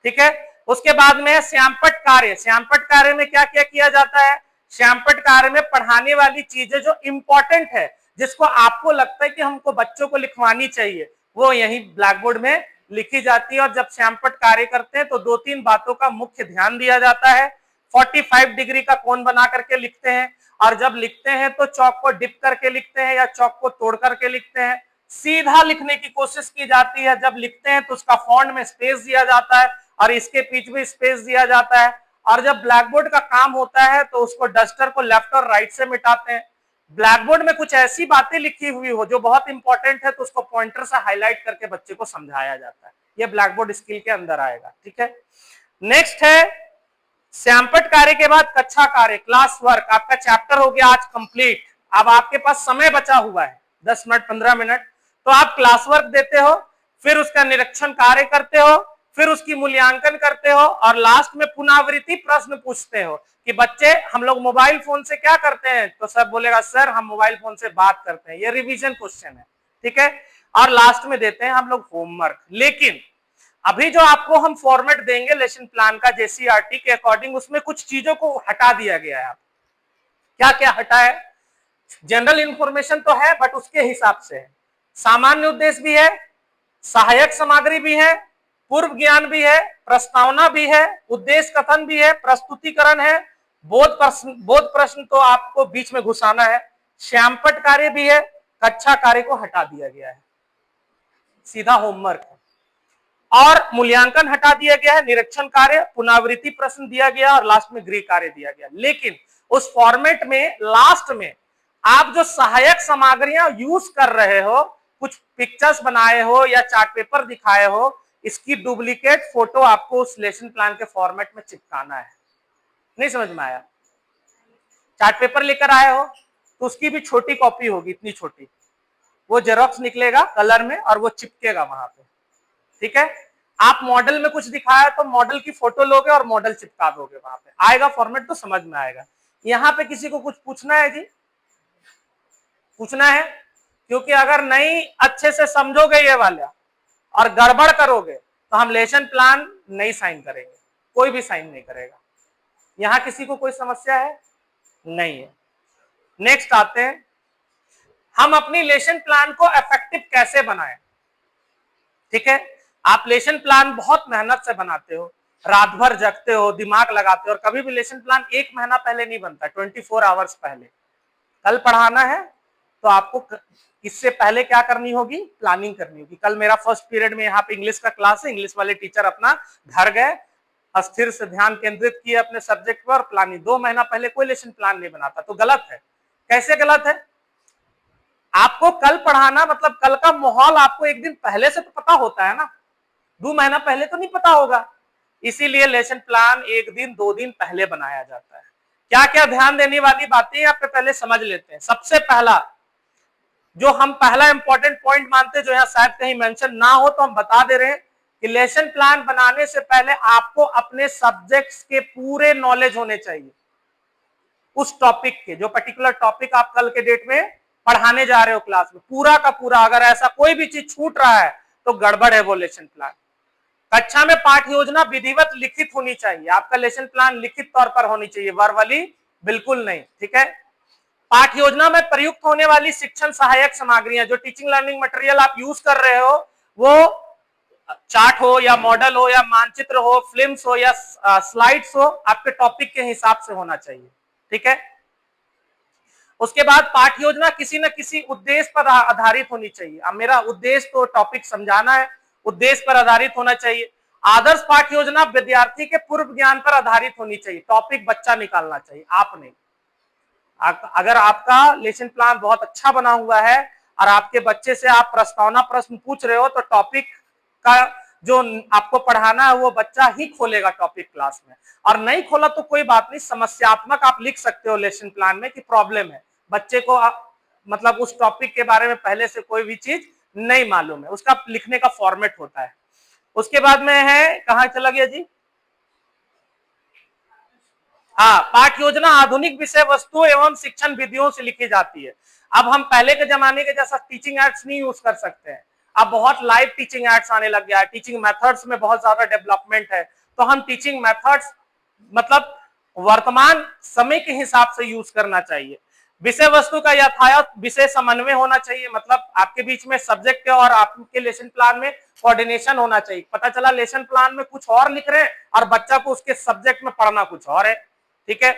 ठीक है, उसके बाद में है श्यामपट्ट कार्य। श्यामपट्ट कार्य में क्या क्या किया जाता है, श्यामपट्ट कार्य में पढ़ाने वाली चीजें जो इंपॉर्टेंट है, जिसको आपको लगता है कि हमको बच्चों को लिखवानी चाहिए, वो यहीं ब्लैक बोर्ड में लिखी जाती है। और जब श्यामपट्ट कार्य करते हैं तो 2-3 बातों का मुख्य ध्यान दिया जाता है। 45 डिग्री का कोण बना करके लिखते हैं, और जब लिखते हैं तो चौक को डिप करके लिखते हैं या चौक को तोड़ करके लिखते हैं। सीधा लिखने की कोशिश की जाती है, जब लिखते हैं तो उसका फॉन्ट में स्पेस दिया जाता है और इसके बीच में स्पेस दिया जाता है। और जब ब्लैक बोर्ड का काम होता है तो उसको डस्टर को लेफ्ट और राइट से मिटाते हैं। ब्लैक बोर्ड में कुछ ऐसी बातें लिखी हुई हो जो बहुत इंपॉर्टेंट है तो उसको पॉइंटर से हाईलाइट करके बच्चे को समझाया जाता है। ये ब्लैक बोर्ड स्किल के अंदर आएगा। ठीक है, नेक्स्ट है श्यामपट्ट कार्य के बाद कक्षा कार्य, क्लास वर्क। आपका चैप्टर हो गया आज कंप्लीट, अब आपके पास समय बचा हुआ है 10 मिनट 15 मिनट, तो आप क्लास वर्क देते हो, फिर उसका निरीक्षण कार्य करते हो, फिर उसकी मूल्यांकन करते हो, और लास्ट में पुनरावृत्ति प्रश्न पूछते हो कि बच्चे हम लोग मोबाइल फोन से क्या करते हैं, तो सर बोलेगा सर हम मोबाइल फोन से बात करते हैं। ये रिवीजन क्वेश्चन है। ठीक है, और लास्ट में देते हैं हम लोग होमवर्क। लेकिन अभी जो आपको हम फॉर्मेट देंगे लेसन प्लान का जेसीईआरटी के अकॉर्डिंग, उसमें कुछ चीजों को हटा दिया गया है। क्या क्या हटा है, जनरल इंफॉर्मेशन तो है बट उसके हिसाब से है, सामान्य उद्देश्य भी है, सहायक सामग्री भी है, पूर्व ज्ञान भी है, प्रस्तावना भी है, उद्देश्य कथन भी है, प्रस्तुतिकरण है, बोध प्रश्न तो आपको बीच में घुसाना है, श्यामपट्ट कार्य भी है, कक्षा कार्य को हटा दिया गया है, सीधा होमवर्क है। और मूल्यांकन हटा दिया गया है, निरीक्षण कार्य, पुनरावृत्ति प्रश्न दिया गया और लास्ट में गृह कार्य दिया गया। लेकिन उस फॉर्मेट में लास्ट में आप जो सहायक सामग्रियां यूज कर रहे हो, कुछ पिक्चर्स बनाए हो या चार्ट पेपर दिखाए हो, इसकी डुप्लीकेट फोटो आपको उस लेसन प्लान के फॉर्मेट में चिपकाना है। नहीं समझ में आया? चार्ट पेपर लेकर आए हो तो उसकी भी छोटी कॉपी होगी, इतनी छोटी, वो जेरोक्स निकलेगा कलर में और वो चिपकेगा वहां पे। ठीक है? आप मॉडल में कुछ दिखाया तो मॉडल की फोटो लोगे और मॉडल चिपका दोगे वहां पे, आएगा फॉर्मेट तो समझ में आएगा। यहाँ पे किसी को कुछ पूछना है जी? पूछना है? क्योंकि अगर नहीं अच्छे से समझोगे ये वाला और गड़बड़ करोगे तो हम लेसन प्लान नहीं साइन करेंगे, कोई भी साइन नहीं करेगा। यहाँ किसी को कोई समस्या है? नहीं है। नेक्स्ट आते हैं, हम अपनी लेसन प्लान को इफेक्टिव कैसे बनाएं। ठीक है? आप लेसन प्लान बहुत मेहनत से बनाते हो, रात भर जगते हो, दिमाग लगाते हो, और कभी भी लेसन प्लान एक महीना पहले नहीं बनता, 24 आवर्स पहले। कल पढ़ाना है तो आपको इससे पहले क्या करनी होगी? प्लानिंग करनी होगी। कल मेरा फर्स्ट पीरियड में यहाँ पे इंग्लिश का क्लास है, इंग्लिश वाले टीचर अपना घर गए, अस्थिर से ध्यान केंद्रित किए अपने सब्जेक्ट पर, प्लानिंग। 2 महीना पहले कोई लेसन प्लान नहीं बनाता, तो गलत है। कैसे गलत है? आपको कल पढ़ाना मतलब कल का माहौल आपको एक दिन पहले से तो पता होता है ना, 2 महीना पहले तो नहीं पता होगा। इसीलिए लेसन प्लान 1 दिन 2 दिन पहले बनाया जाता है। क्या क्या ध्यान देने वाली बातें यहाँ पे पहले समझ लेते हैं। सबसे पहला जो हम पहला इंपॉर्टेंट पॉइंट मानते हैं, जो यहाँ शायद कहीं मेंशन ना हो तो हम बता दे रहे हैं कि लेसन प्लान बनाने से पहले आपको अपने सब्जेक्ट्स के पूरे नॉलेज होने चाहिए। उस टॉपिक के, जो पर्टिकुलर टॉपिक आप कल के डेट में पढ़ाने जा रहे हो क्लास में, पूरा का पूरा। अगर ऐसा कोई भी चीज छूट रहा है तो गड़बड़ है वो लेसन प्लान। कक्षा में पाठ योजना विधिवत लिखित होनी चाहिए। आपका लेसन प्लान लिखित तौर पर होनी चाहिए, वर्बली बिल्कुल नहीं। ठीक है? पाठ योजना में प्रयुक्त होने वाली शिक्षण सहायक सामग्रियां, जो टीचिंग लर्निंग मटेरियल आप यूज कर रहे हो, वो चार्ट हो या मॉडल हो या मानचित्र हो, फिल्म्स हो या स्लाइड्स हो, आपके टॉपिक के हिसाब से होना चाहिए। ठीक है? उसके बाद पाठ योजना किसी न किसी उद्देश्य पर आधारित होनी चाहिए। अब मेरा उद्देश्य तो टॉपिक समझाना है, उद्देश्य पर आधारित होना चाहिए। आदर्श पाठ योजना विद्यार्थी के पूर्व ज्ञान पर आधारित होनी चाहिए। टॉपिक बच्चा निकालना चाहिए, आप नहीं। अगर आपका लेसन प्लान बहुत अच्छा बना हुआ है और आपके बच्चे से आप प्रस्तावना प्रश्न पूछ रहे हो, तो टॉपिक का जो आपको पढ़ाना है वो बच्चा ही खोलेगा टॉपिक क्लास में। और नहीं खोला तो कोई बात नहीं, समस्यात्मक आप लिख सकते हो लेसन प्लान में कि प्रॉब्लम है, बच्चे को मतलब उस टॉपिक के बारे में पहले से कोई भी चीज नहीं मालूम है, उसका लिखने का फॉर्मेट होता है। उसके बाद में है, कहां चला गया जी? हाँ, पाठ योजना आधुनिक विषय वस्तु एवं शिक्षण विधियों से लिखी जाती है। अब हम पहले के जमाने के जैसा टीचिंग एड्स नहीं यूज कर सकते हैं। अब बहुत लाइव टीचिंग एड्स आने लग गया है, टीचिंग मेथड्स में बहुत ज्यादा डेवलपमेंट है, तो हम टीचिंग मेथड्स मतलब वर्तमान समय के हिसाब से यूज करना चाहिए। विषय वस्तु का यथायथ विषय समन्वय होना चाहिए, मतलब आपके बीच में सब्जेक्ट और आपके लेसन प्लान में कोऑर्डिनेशन होना चाहिए। पता चला लेसन प्लान में कुछ और लिख रहे हैं और बच्चा को उसके सब्जेक्ट में पढ़ना कुछ और है। ठीक है?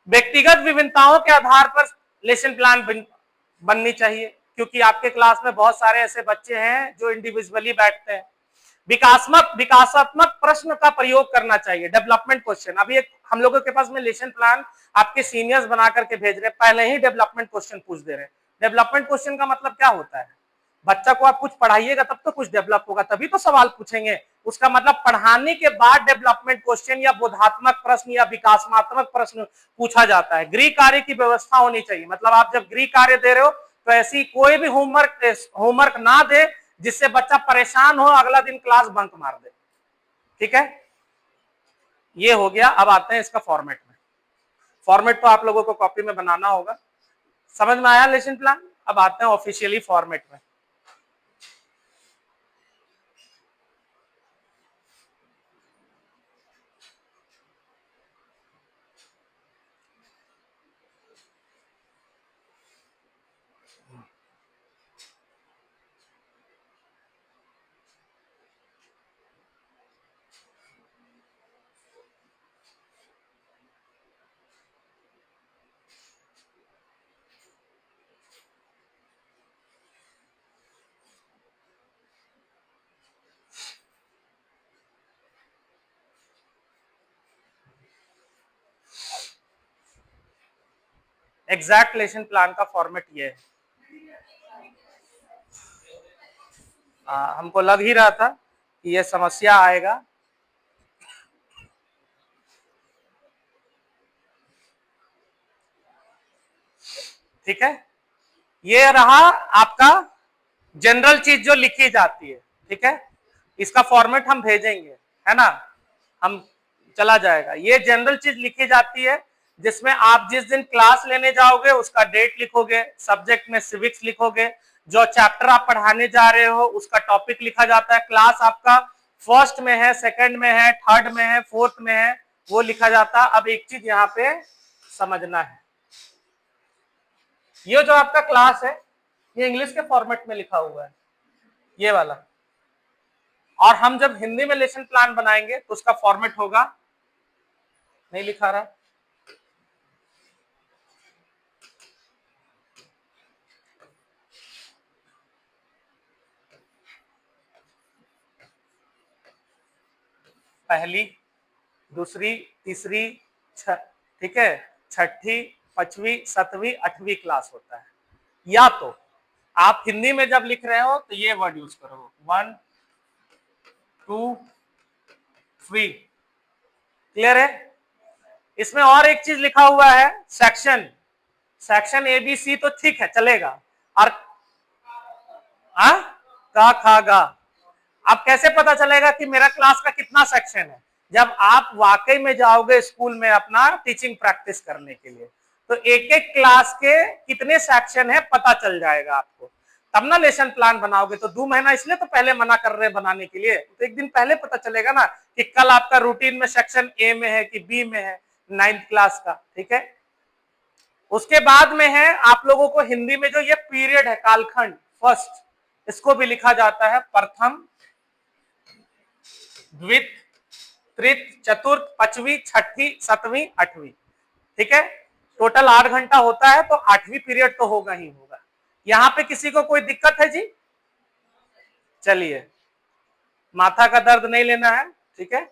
व्यक्तिगत विभिन्नताओं के आधार पर लेसन प्लान बननी चाहिए, क्योंकि आपके क्लास में बहुत सारे ऐसे बच्चे हैं जो इंडिविजुअली बैठते हैं। विकासात्मक प्रश्न का प्रयोग करना चाहिए, डेवलपमेंट क्वेश्चन। अभी एक हम लोगों के पास में लेसन प्लान आपके सीनियर्स बना करके भेज रहे हैं, पहले ही डेवलपमेंट क्वेश्चन पूछ दे रहे हैं। डेवलपमेंट क्वेश्चन का मतलब क्या होता है? बच्चा को आप कुछ पढ़ाइएगा तब तो कुछ डेवलप होगा, तभी तो सवाल पूछेंगे। उसका मतलब पढ़ाने के बाद डेवलपमेंट क्वेश्चन या बोधात्मक प्रश्न या विकासात्मक प्रश्न पूछा जाता है। गृह कार्य की व्यवस्था होनी चाहिए, मतलब आप जब गृह कार्य दे रहे हो तो ऐसी कोई भी होमवर्क ना दे जिससे बच्चा परेशान हो, अगला दिन क्लास बंक मार दे। ठीक है? ये हो गया। अब आते हैं इसका फॉर्मेट में। फॉर्मेट तो आप लोगों को कॉपी में बनाना होगा, समझ में आया लेसन प्लान? अब आते हैं ऑफिशियली फॉर्मेट में। एग्जैक्ट लेसन प्लान का फॉर्मेट ये है। हमको लग ही रहा था कि ये समस्या आएगा। ठीक है, ये रहा आपका जनरल चीज जो लिखी जाती है। ठीक है, इसका फॉर्मेट हम भेजेंगे, है ना, हम चला जाएगा। ये जनरल चीज लिखी जाती है जिसमें आप जिस दिन क्लास लेने जाओगे उसका डेट लिखोगे, सब्जेक्ट में सिविक्स लिखोगे, जो चैप्टर आप पढ़ाने जा रहे हो उसका टॉपिक लिखा जाता है, क्लास आपका फर्स्ट में है, सेकंड में है, थर्ड में है, फोर्थ में है, वो लिखा जाता है। अब एक चीज यहाँ पे समझना है, ये जो आपका क्लास है ये इंग्लिश के फॉर्मेट में लिखा हुआ है, ये वाला, और हम जब हिंदी में लेसन प्लान बनाएंगे तो उसका फॉर्मेट होगा, नहीं लिखा रहा, पहली, दूसरी, तीसरी, ठीक है, छठी, पांचवी, सातवीं, आठवीं क्लास होता है। या तो आप हिंदी में जब लिख रहे हो तो ये वर्ड यूज करो, 1 2 3। क्लियर है? इसमें और एक चीज लिखा हुआ है, सेक्शन, सेक्शन ABC तो ठीक है चलेगा, और का खा गा। अब कैसे पता चलेगा कि मेरा क्लास का कितना सेक्शन है? जब आप वाकई में जाओगे स्कूल में अपना टीचिंग प्रैक्टिस करने के लिए, तो एक एक क्लास के कितने सेक्शन है पता चल जाएगा आपको, तब ना लेसन प्लान बनाओगे। तो 2 महीना इसलिए तो पहले मना कर रहे हैं बनाने के लिए, तो एक दिन पहले पता चलेगा ना कि कल आपका रूटीन में सेक्शन A में है कि B में है, 9th क्लास का। ठीक है, उसके बाद में है आप लोगों को हिंदी में जो ये पीरियड है, कालखंड, फर्स्ट, इसको भी लिखा जाता है प्रथम, द्वित, तृत, चतुर्थ, पांचवी, छठी, सातवीं, आठवीं। ठीक है, टोटल 8 घंटा होता है तो 8वीं पीरियड तो होगा ही होगा। यहां पे किसी को कोई दिक्कत है जी? चलिए, माथा का दर्द नहीं लेना है, ठीक है,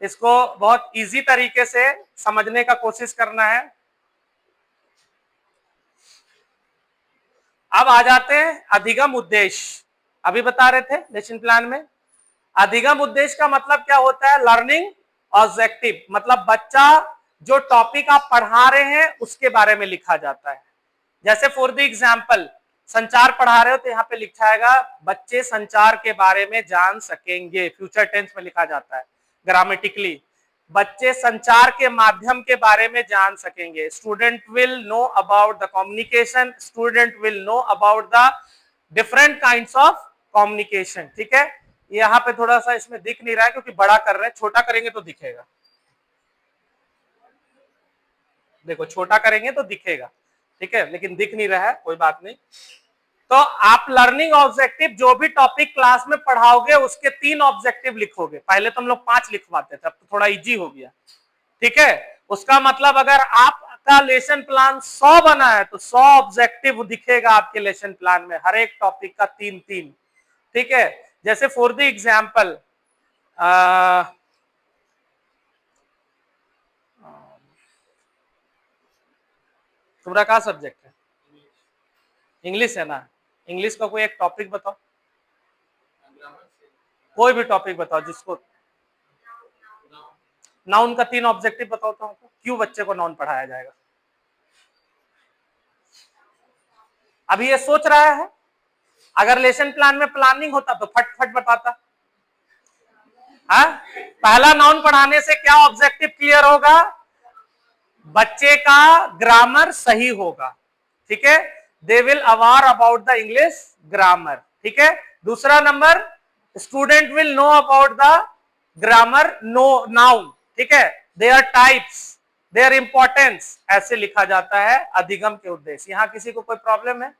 इसको बहुत इजी तरीके से समझने का कोशिश करना है। अब आ जाते हैं अधिगम उद्देश्य। अभी बता रहे थे लेसन प्लान में अधिगम उद्देश्य का मतलब क्या होता है, लर्निंग ऑब्जेक्टिव, मतलब बच्चा जो टॉपिक आप पढ़ा रहे हैं उसके बारे में लिखा जाता है। जैसे फॉर द एग्जांपल संचार पढ़ा रहे हो तो यहाँ पे लिखा जाएगा बच्चे संचार के बारे में जान सकेंगे, फ्यूचर टेंस में लिखा जाता है ग्रामेटिकली। बच्चे संचार के माध्यम के बारे में जान सकेंगे, student will know about the communication, student will know about the different kinds of communication. ठीक है, यहाँ पे थोड़ा सा इसमें दिख नहीं रहा है क्योंकि बड़ा कर रहे हैं, छोटा करेंगे तो दिखेगा, देखो छोटा करेंगे तो दिखेगा, ठीक है, लेकिन दिख नहीं रहा है, कोई बात नहीं। तो आप लर्निंग ऑब्जेक्टिव जो भी टॉपिक क्लास में पढ़ाओगे उसके 3 ऑब्जेक्टिव लिखोगे। पहले तो हम लोग 5 लिखवाते थे, अब तो थोड़ा इजी हो गया। ठीक है, उसका मतलब अगर आपका लेसन प्लान 100 बना है तो 100 ऑब्जेक्टिव दिखेगा आपके लेसन प्लान में, हर एक टॉपिक का 3-3। ठीक है, जैसे फॉर द एग्जाम्पल तुम्हारा क्या सब्जेक्ट है? इंग्लिश है ना, इंग्लिश का कोई एक टॉपिक बताओ, कोई भी टॉपिक बताओ जिसको, नाउन का 3 ऑब्जेक्टिव बताओ तो हमको, क्यों बच्चे को नाउन पढ़ाया जाएगा? अभी ये सोच रहा है, अगर लेसन प्लान में प्लानिंग होता तो फट फट बताता। हाँ, पहला नाउन पढ़ाने से क्या ऑब्जेक्टिव क्लियर होगा, बच्चे का ग्रामर सही होगा। ठीक है, they will aware about the English grammar. ठीक है, दूसरा नंबर, student will know about the grammar know noun. ठीक है, देयर टाइप्स, देयर इंपॉर्टेंस, ऐसे लिखा जाता है अधिगम के उद्देश्य। यहां किसी को कोई प्रॉब्लम है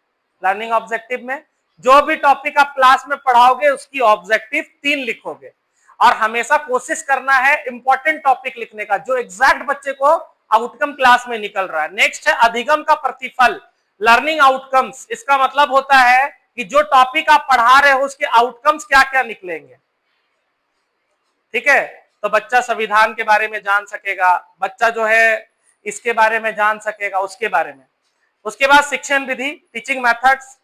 लर्निंग ऑब्जेक्टिव में? जो भी टॉपिक आप क्लास में पढ़ाओगे उसकी ऑब्जेक्टिव 3 लिखोगे, और हमेशा कोशिश करना है इंपॉर्टेंट टॉपिक लिखने का जो एग्जैक्ट बच्चे को आउटकम क्लास में निकल रहा है। नेक्स्ट है अधिगम का प्रतिफल, लर्निंग आउटकम्स। इसका मतलब होता है कि जो टॉपिक आप पढ़ा रहे हो उसके आउटकम्स क्या क्या निकलेंगे। ठीक है, तो बच्चा संविधान के बारे में जान सकेगा, बच्चा जो है इसके बारे में जान सकेगा, उसके बारे में। उसके बाद शिक्षण विधि, टीचिंग मेथड्स,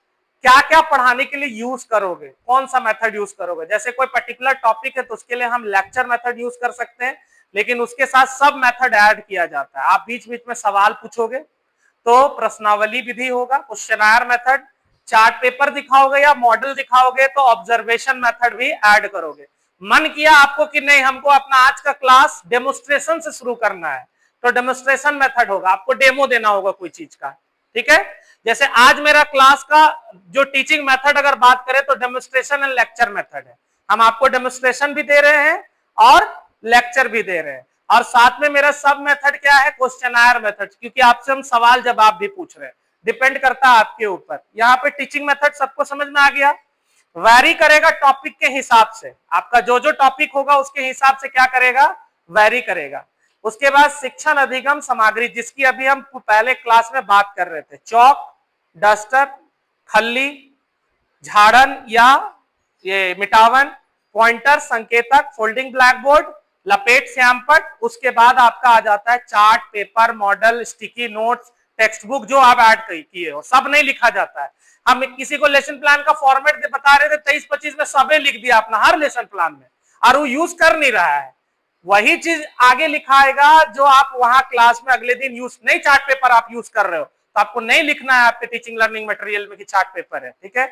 क्या क्या पढ़ाने के लिए यूज करोगे, कौन सा मेथड यूज करोगे। जैसे कोई पर्टिकुलर टॉपिक है तो उसके लिए हम लेक्चर मेथड यूज कर सकते हैं, लेकिन उसके साथ सब मेथड ऐड किया जाता है। आप बीच बीच में सवाल पूछोगे तो प्रश्नावली विधि होगा, क्वेश्चनायर मेथड, चार्ट पेपर दिखाओगे या मॉडल दिखाओगे तो ऑब्जर्वेशन मेथड भी ऐड करोगे। मन किया आपको कि नहीं हमको अपना आज का क्लास डेमोस्ट्रेशन से शुरू करना है तो डेमोस्ट्रेशन मेथड होगा, आपको डेमो देना होगा कोई चीज का, ठीक है। जैसे आज मेरा क्लास का जो टीचिंग मेथड अगर बात करें तो डेमोस्ट्रेशन एंड लेक्चर मेथड है। हम आपको डेमोस्ट्रेशन भी दे रहे हैं और लेक्चर भी दे रहे हैं, और साथ में मेरा सब मेथड क्या है, क्वेश्चनायर मेथड, क्योंकि आपसे हम सवाल जवाब भी पूछ रहे हैं, डिपेंड करता है आपके ऊपर। यहाँ पे टीचिंग मेथड सबको समझ में आ गया। वैरी करेगा टॉपिक के हिसाब से, आपका जो जो टॉपिक होगा उसके हिसाब से क्या करेगा, वैरी करेगा। उसके बाद शिक्षण अधिगम सामग्री, जिसकी अभी हम पहले क्लास में बात कर रहे थे, चौक, डस्टर, खल्ली, झाड़न या ये मिटावन, पॉइंटर, संकेतक, फोल्डिंग ब्लैक बोर्ड, लपेट श्यामपट। उसके बाद आपका आ जाता है chart paper, model, sticky notes, text book जो आप ऐड किए हो, सब नहीं लिखा जाता है। हम किसी को लेसन प्लान का फॉर्मेट बता रहे थे 23-25 में, सबे लिख दिया अपना हर लेसन प्लान में, और वो यूज कर नहीं रहा है। वही चीज आगे लिखाएगा जो आप वहां क्लास में अगले दिन यूज, नहीं चार्ट पेपर आप यूज कर रहे हो तो आपको नहीं लिखना है आपके टीचिंग लर्निंग मटेरियल में कि चार्ट पेपर है, ठीक है।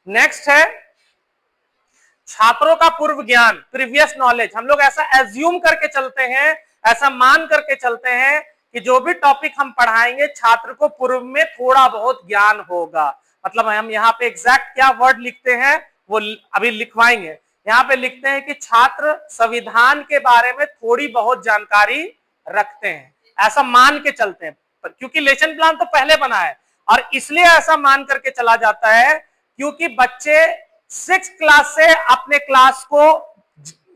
नेक्स्ट है छात्रों का पूर्व ज्ञान, प्रीवियस नॉलेज। हम लोग ऐसा एज्यूम करके चलते हैं, ऐसा मान करके चलते हैं कि जो भी टॉपिक हम पढ़ाएंगे छात्र को पूर्व में थोड़ा बहुत ज्ञान होगा। मतलब हम यहाँ पे एग्जैक्ट क्या वर्ड लिखते हैं वो अभी लिखवाएंगे। यहाँ पे लिखते हैं कि छात्र संविधान के बारे में थोड़ी बहुत जानकारी रखते हैं, ऐसा मान के चलते हैं, क्योंकि लेसन प्लान तो पहले बना है, और इसलिए ऐसा मान करके चला जाता है क्योंकि बच्चे 6 क्लास से अपने क्लास को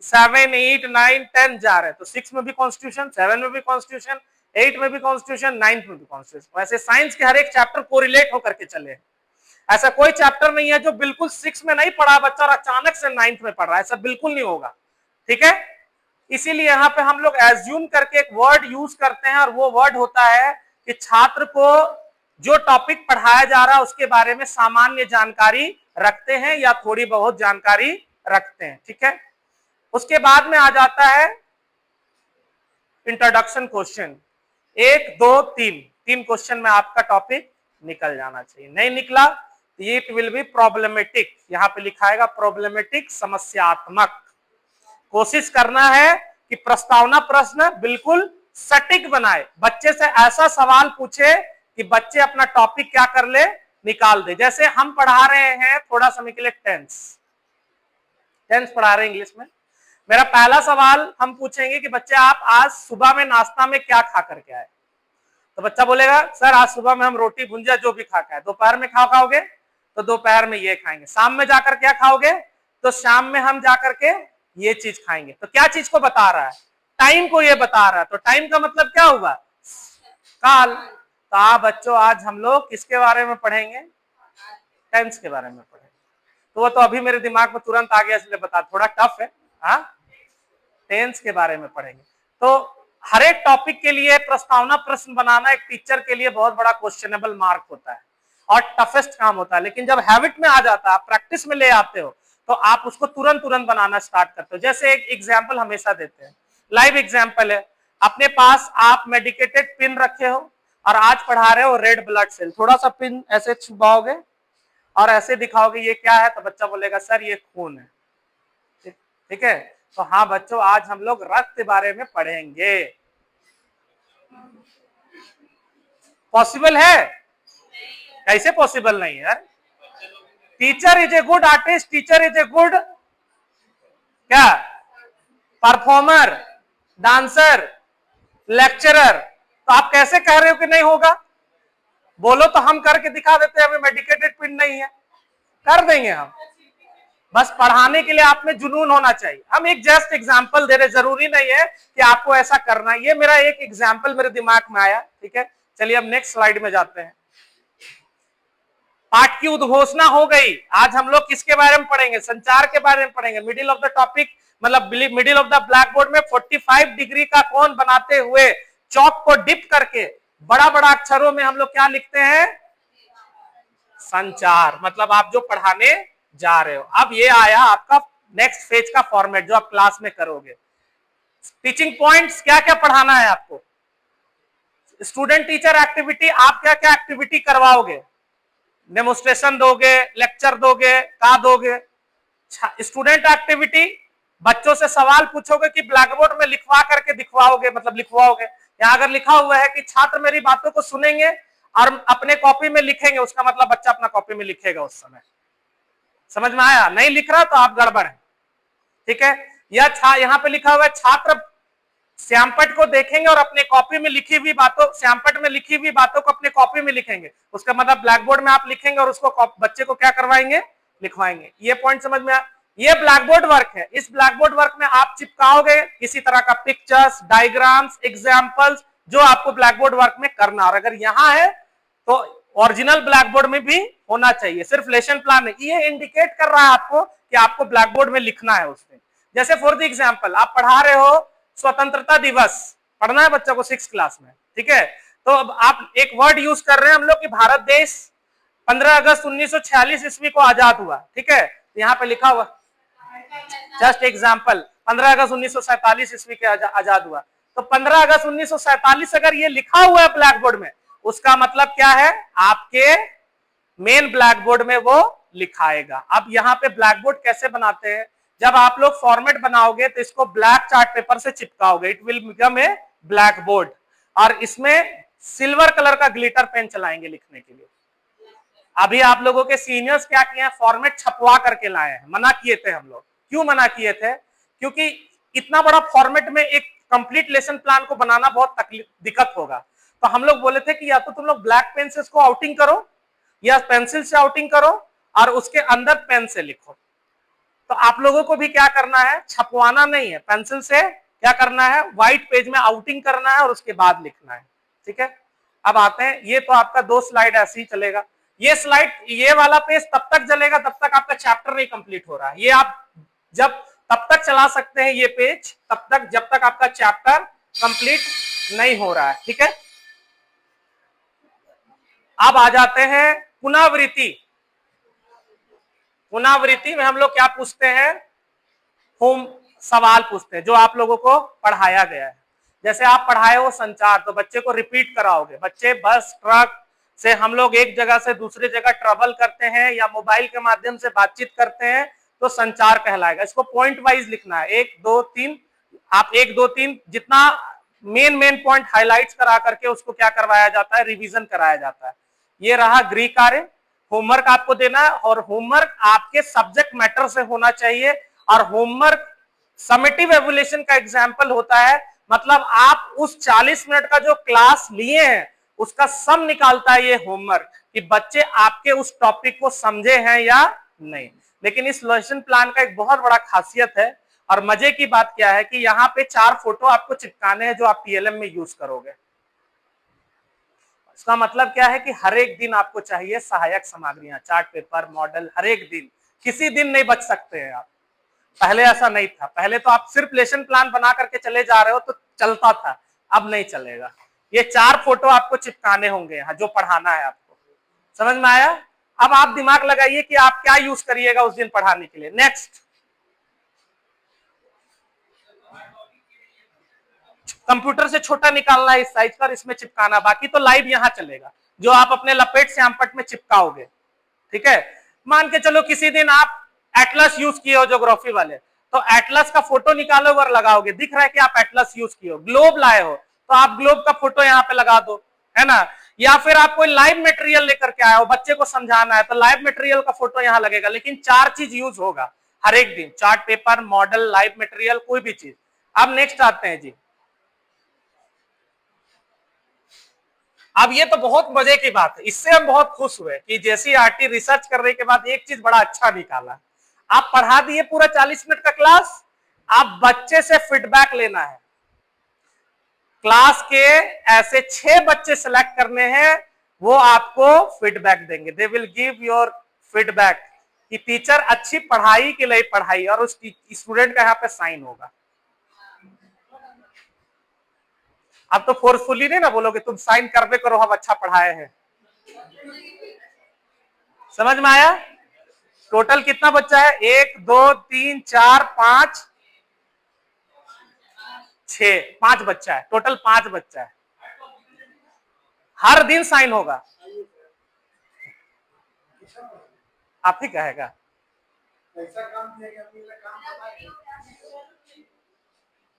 7, 8, 9, 10 जा रहे हैं, तो 6 में भी कॉन्स्टिट्यूशन, 7 में भी कॉन्स्टिट्यूशन, 8 में भी कॉन्स्टिट्यूशन, 9 में भी कॉन्स्टिट्यूशन। वैसे साइंस के हर एक चैप्टर कोरिलेट होकर के चले, ऐसा कोई चैप्टर नहीं है जो बिल्कुल 6 में नहीं पढ़ा बच्चा और अचानक से 9th में पढ़ रहा है, ऐसा बिल्कुल नहीं होगा, ठीक है। इसीलिए यहाँ पे हम लोग एज्यूम करके एक वर्ड यूज करते हैं, और वो वर्ड होता है कि छात्र को जो टॉपिक पढ़ाया जा रहा है उसके बारे में सामान्य जानकारी रखते हैं या थोड़ी बहुत जानकारी रखते हैं, ठीक है। उसके बाद में आ जाता है इंट्रोडक्शन क्वेश्चन, 1, 2, 3 क्वेश्चन में आपका टॉपिक निकल जाना चाहिए। नहीं निकला इट विल बी प्रॉब्लमेटिक, यहाँ पे लिखाएगा प्रॉब्लमेटिक, समस्यात्मक। कोशिश करना है कि प्रस्तावना प्रश्न बिल्कुल सटीक बनाए, बच्चे से ऐसा सवाल पूछे कि बच्चे अपना टॉपिक क्या कर ले, निकाल दे। जैसे हम पढ़ा रहे हैं थोड़ा समय के लिए टेंस पढ़ा रहे हैं इंग्लिश में, मेरा पहला सवाल हम पूछेंगे कि बच्चे आप आज सुबह में नाश्ता में क्या खा करके आए, तो बच्चा बोलेगा सर आज सुबह में हम रोटी भुंजिया जो भी खा के आए। दोपहर में खाओगे तो दोपहर में ये खाएंगे, शाम में जाकर क्या खाओगे तो शाम में हम जाकर के ये चीज खाएंगे। तो क्या चीज को बता रहा है, टाइम को ये बता रहा है, तो टाइम का मतलब क्या हुआ, काल। तो आप बच्चों आज हम लोग किसके बारे में पढ़ेंगे, टेंस के बारे में पढ़ेंगे। तो वो तो अभी मेरे दिमाग में तुरंत आ गया इसलिए बता, थोड़ा टफ है, हाँ, टेंस के बारे में पढ़ेंगे। तो हर एक टॉपिक के लिए प्रस्तावना प्रश्न बनाना एक टीचर के लिए बहुत बड़ा क्वेश्चनेबल मार्क होता है और टफेस्ट काम होता है, लेकिन जब हैबिट में आ जाता है, आप प्रैक्टिस में ले आते हो तो आप उसको तुरंत बनाना स्टार्ट करते हो। जैसे एक एग्जाम्पल हमेशा देते हैं, लाइव एग्जाम्पल है, अपने पास आप मेडिकेटेड पिन रखे हो और आज पढ़ा रहे हो रेड ब्लड सेल, थोड़ा सा पिन ऐसे छुपाओगे और ऐसे दिखाओगे ये क्या है, तो बच्चा बोलेगा सर ये खून है, ठीक है। तो हाँ बच्चों आज हम लोग रक्त के बारे में पढ़ेंगे। पॉसिबल है, कैसे पॉसिबल नहीं है, teacher is a good artist, teacher is a good क्या परफॉर्मर, डांसर, लेक्चरर। तो आप कैसे कह रहे हो कि नहीं होगा, बोलो तो हम करके दिखा देते हैं, हमें मेडिकेटेड पिन नहीं है, कर देंगे हम, बस पढ़ाने के लिए आप में जुनून होना चाहिए। हम एक जस्ट एग्जांपल दे रहे, जरूरी नहीं है कि आपको ऐसा करना है, ये मेरा एक एग्जांपल मेरे दिमाग में आया, ठीक है। चलिए अब नेक्स्ट स्लाइड में जाते हैं। पाठ की उद्घोषणा हो गई, आज हम लोग किसके बारे में पढ़ेंगे, संचार के बारे में पढ़ेंगे। मिडिल ऑफ द टॉपिक मतलब middle of the black board में 45 डिग्री का कोण बनाते हुए चौक को डिप करके बड़ा बड़ा अक्षरों में हम लोग क्या लिखते हैं, संचार, मतलब आप जो पढ़ाने जा रहे हो। अब ये आया आपका नेक्स्ट फेज का फॉर्मेट जो आप क्लास में करोगे। टीचिंग पॉइंट्स, क्या क्या पढ़ाना है आपको, स्टूडेंट टीचर एक्टिविटी, आप क्या क्या एक्टिविटी करवाओगे, डेमोन्स्ट्रेशन दोगे, लेक्चर दोगे, का दोगे। स्टूडेंट एक्टिविटी, बच्चों से सवाल पूछोगे कि ब्लैक बोर्ड में लिखवा करके दिखवाओगे, मतलब लिखवाओगे। यहां अगर लिखा हुआ है कि छात्र मेरी बातों को सुनेंगे और अपने कॉपी में लिखेंगे, उसका मतलब बच्चा अपना कॉपी में लिखेगा उस समय। समझ में आया? नहीं लिख रहा तो आप गड़बड़ है, ठीक है। या यहां पे लिखा हुआ है छात्र श्यामपट को देखेंगे और अपने कॉपी में लिखी हुई बातों, श्यामपट में लिखी हुई बातों को अपने कॉपी में लिखेंगे, उसका मतलब ब्लैक बोर्ड में आप लिखेंगे और उसको बच्चे को क्या करवाएंगे, लिखवाएंगे। ये पॉइंट समझ में आया? ये ब्लैक बोर्ड वर्क है। इस ब्लैक बोर्ड वर्क में आप चिपकाओगे किसी तरह का पिक्चर्स, डायग्राम्स, एग्जाम्पल्स, जो आपको ब्लैक बोर्ड वर्क में करना। और अगर यहां है तो ओरिजिनल ब्लैक बोर्ड में भी होना चाहिए, सिर्फ लेसन प्लान नहीं। ये इंडिकेट कर रहा है आपको कि आपको ब्लैक बोर्ड में लिखना है उसमें। जैसे फॉर द एग्जाम्पल आप पढ़ा रहे हो स्वतंत्रता दिवस, पढ़ना है बच्चों को 6 क्लास में, ठीक है। तो अब आप एक वर्ड यूज कर रहे हैं हम लोग कि भारत देश 15 अगस्त 1946 ईस्वी को आजाद हुआ, ठीक है। यहाँ पे लिखा हुआ जस्ट एग्जाम्पल 15 अगस्त 1947 ईस्वी के आजाद हुआ। तो 15 अगस्त 1947 अगर ये लिखा हुआ है ब्लैक बोर्ड में, उसका मतलब क्या है, आपके मेन ब्लैक बोर्ड में वो लिखाएगा। अब यहाँ पे ब्लैक बोर्ड कैसे बनाते हैं, जब आप लोग फॉर्मेट बनाओगे तो इसको ब्लैक चार्ट पेपर से चिपकाओगे, it will become a black board. और इसमें सिल्वर कलर का ग्लिटर पेन चलाएंगे लिखने के लिए। अभी आप लोगों के सीनियर्स क्या किए हैं, फॉर्मेट छपवा करके लाए हैं, मना किए थे हम लोग। क्यों मना किए थे? क्योंकि इतना बड़ा फॉर्मेट में एक कंप्लीट लेसन प्लान को बनाना बहुत दिक्कत होगा। तो हम लोग बोले थे कि या तो तुम लोग ब्लैक पेन से इसको आउटिंग करो या पेंसिल से आउटिंग करो और उसके अंदर पेन से लिखो। तो आप लोगों को भी क्या करना है, छपवाना नहीं है, पेंसिल से क्या करना है, व्हाइट पेज में आउटिंग करना है और उसके बाद लिखना है, ठीक है। अब आते हैं, ये तो आपका 2 स्लाइड ऐसे ही चलेगा। ये स्लाइड, ये वाला पेज तब तक चलेगा तब तक आपका चैप्टर नहीं कंप्लीट हो रहा है। ये आप जब तब तक चला सकते हैं ये पेज, तब तक जब तक आपका चैप्टर कंप्लीट नहीं हो रहा है, ठीक है। अब आ जाते हैं पुनरावृत्ति। पुनरावृत्ति में हम लोग क्या पूछते हैं, होम सवाल पूछते हैं जो आप लोगों को पढ़ाया गया है। जैसे आप पढ़ाए हो संचार, तो बच्चे को रिपीट कराओगे। बच्चे बस ट्रक से हम लोग एक जगह से दूसरी जगह ट्रेवल करते हैं या मोबाइल के माध्यम से बातचीत करते हैं, तो संचार कहलाएगा। इसको पॉइंट वाइज लिखना है, 1 2 3। आप 1 2 3 जितना मेन पॉइंट हाईलाइट्स करा करके उसको क्या करवाया जाता है, रिवीजन कराया जाता है। ये रहा गृह कार्य। होमवर्क आपको देना है और होमवर्क आपके सब्जेक्ट मैटर से होना चाहिए। और होमवर्क समेटिव एवल्यूएशन का एग्जाम्पल होता है, मतलब आप उस 40 मिनट का जो क्लास लिए हैं उसका सम निकालता है ये होमवर्क, कि बच्चे आपके उस टॉपिक को समझे हैं या नहीं। लेकिन इस लेसन प्लान का एक बहुत बड़ा खासियत है और मजे की बात क्या है कि यहाँ पे 4 फोटो आपको चिपकाने हैं जो आप पीएलएम में यूज करोगे। इसका मतलब क्या है कि हर एक दिन आपको चाहिए सहायक सामग्रियां, चार्ट पेपर, मॉडल, हर एक दिन, किसी दिन नहीं बच सकते हैं आप। पहले ऐसा नहीं था, पहले तो आप सिर्फ लेसन प्लान बना करके चले जा रहे हो तो चलता था, अब नहीं चलेगा। ये 4 फोटो आपको चिपकाने होंगे यहाँ जो पढ़ाना है आपको। समझ में आया? अब आप दिमाग लगाइए कि आप क्या यूज करिएगा उस दिन पढ़ाने के लिए। नेक्स्ट, कंप्यूटर से छोटा निकालना है इस साइज का, इसमें चिपकाना, बाकी तो लाइव यहां चलेगा जो आप अपने लपेट श्यामपट में चिपकाओगे, ठीक है। मान के चलो किसी दिन आप एटलस यूज किए हो ज्योग्राफी वाले, तो एटलस का फोटो निकालो और लगाओगे, दिख रहा है कि आप एटलस यूज किए हो। ग्लोब लाए हो तो आप ग्लोब का फोटो यहाँ पे लगा दो, है ना। या फिर आप कोई लाइव मटेरियल लेकर के आए हो, बच्चे को समझाना है, तो लाइव मटेरियल का फोटो यहाँ लगेगा। लेकिन 4 चीज यूज होगा हर एक दिन, chart paper, model, live material, कोई भी चीज। अब नेक्स्ट आते हैं जी। अब ये तो बहुत मजे की बात है, इससे हम बहुत खुश हुए कि जेसीईआरटी रिसर्च करने के बाद एक चीज बड़ा अच्छा निकाला। आप पढ़ा दिए पूरा 40 मिनट का क्लास, आप बच्चे से फीडबैक लेना है। क्लास के ऐसे 6 बच्चे सेलेक्ट करने हैं, वो आपको फीडबैक देंगे। They will give your feedback कि टीचर अच्छी पढ़ाई के लिए पढ़ाई, और उस स्टूडेंट का यहाँ पे साइन होगा। अब तो फोर्सफुली नहीं ना बोलोगे तुम साइन कर दे करो, हम अच्छा पढ़ाए हैं। समझ में आया? टोटल कितना बच्चा है? 1 2 3 4 5 6, 5 बच्चा है टोटल, 5 बच्चा है। हर दिन साइन होगा, आप ही कहेगा।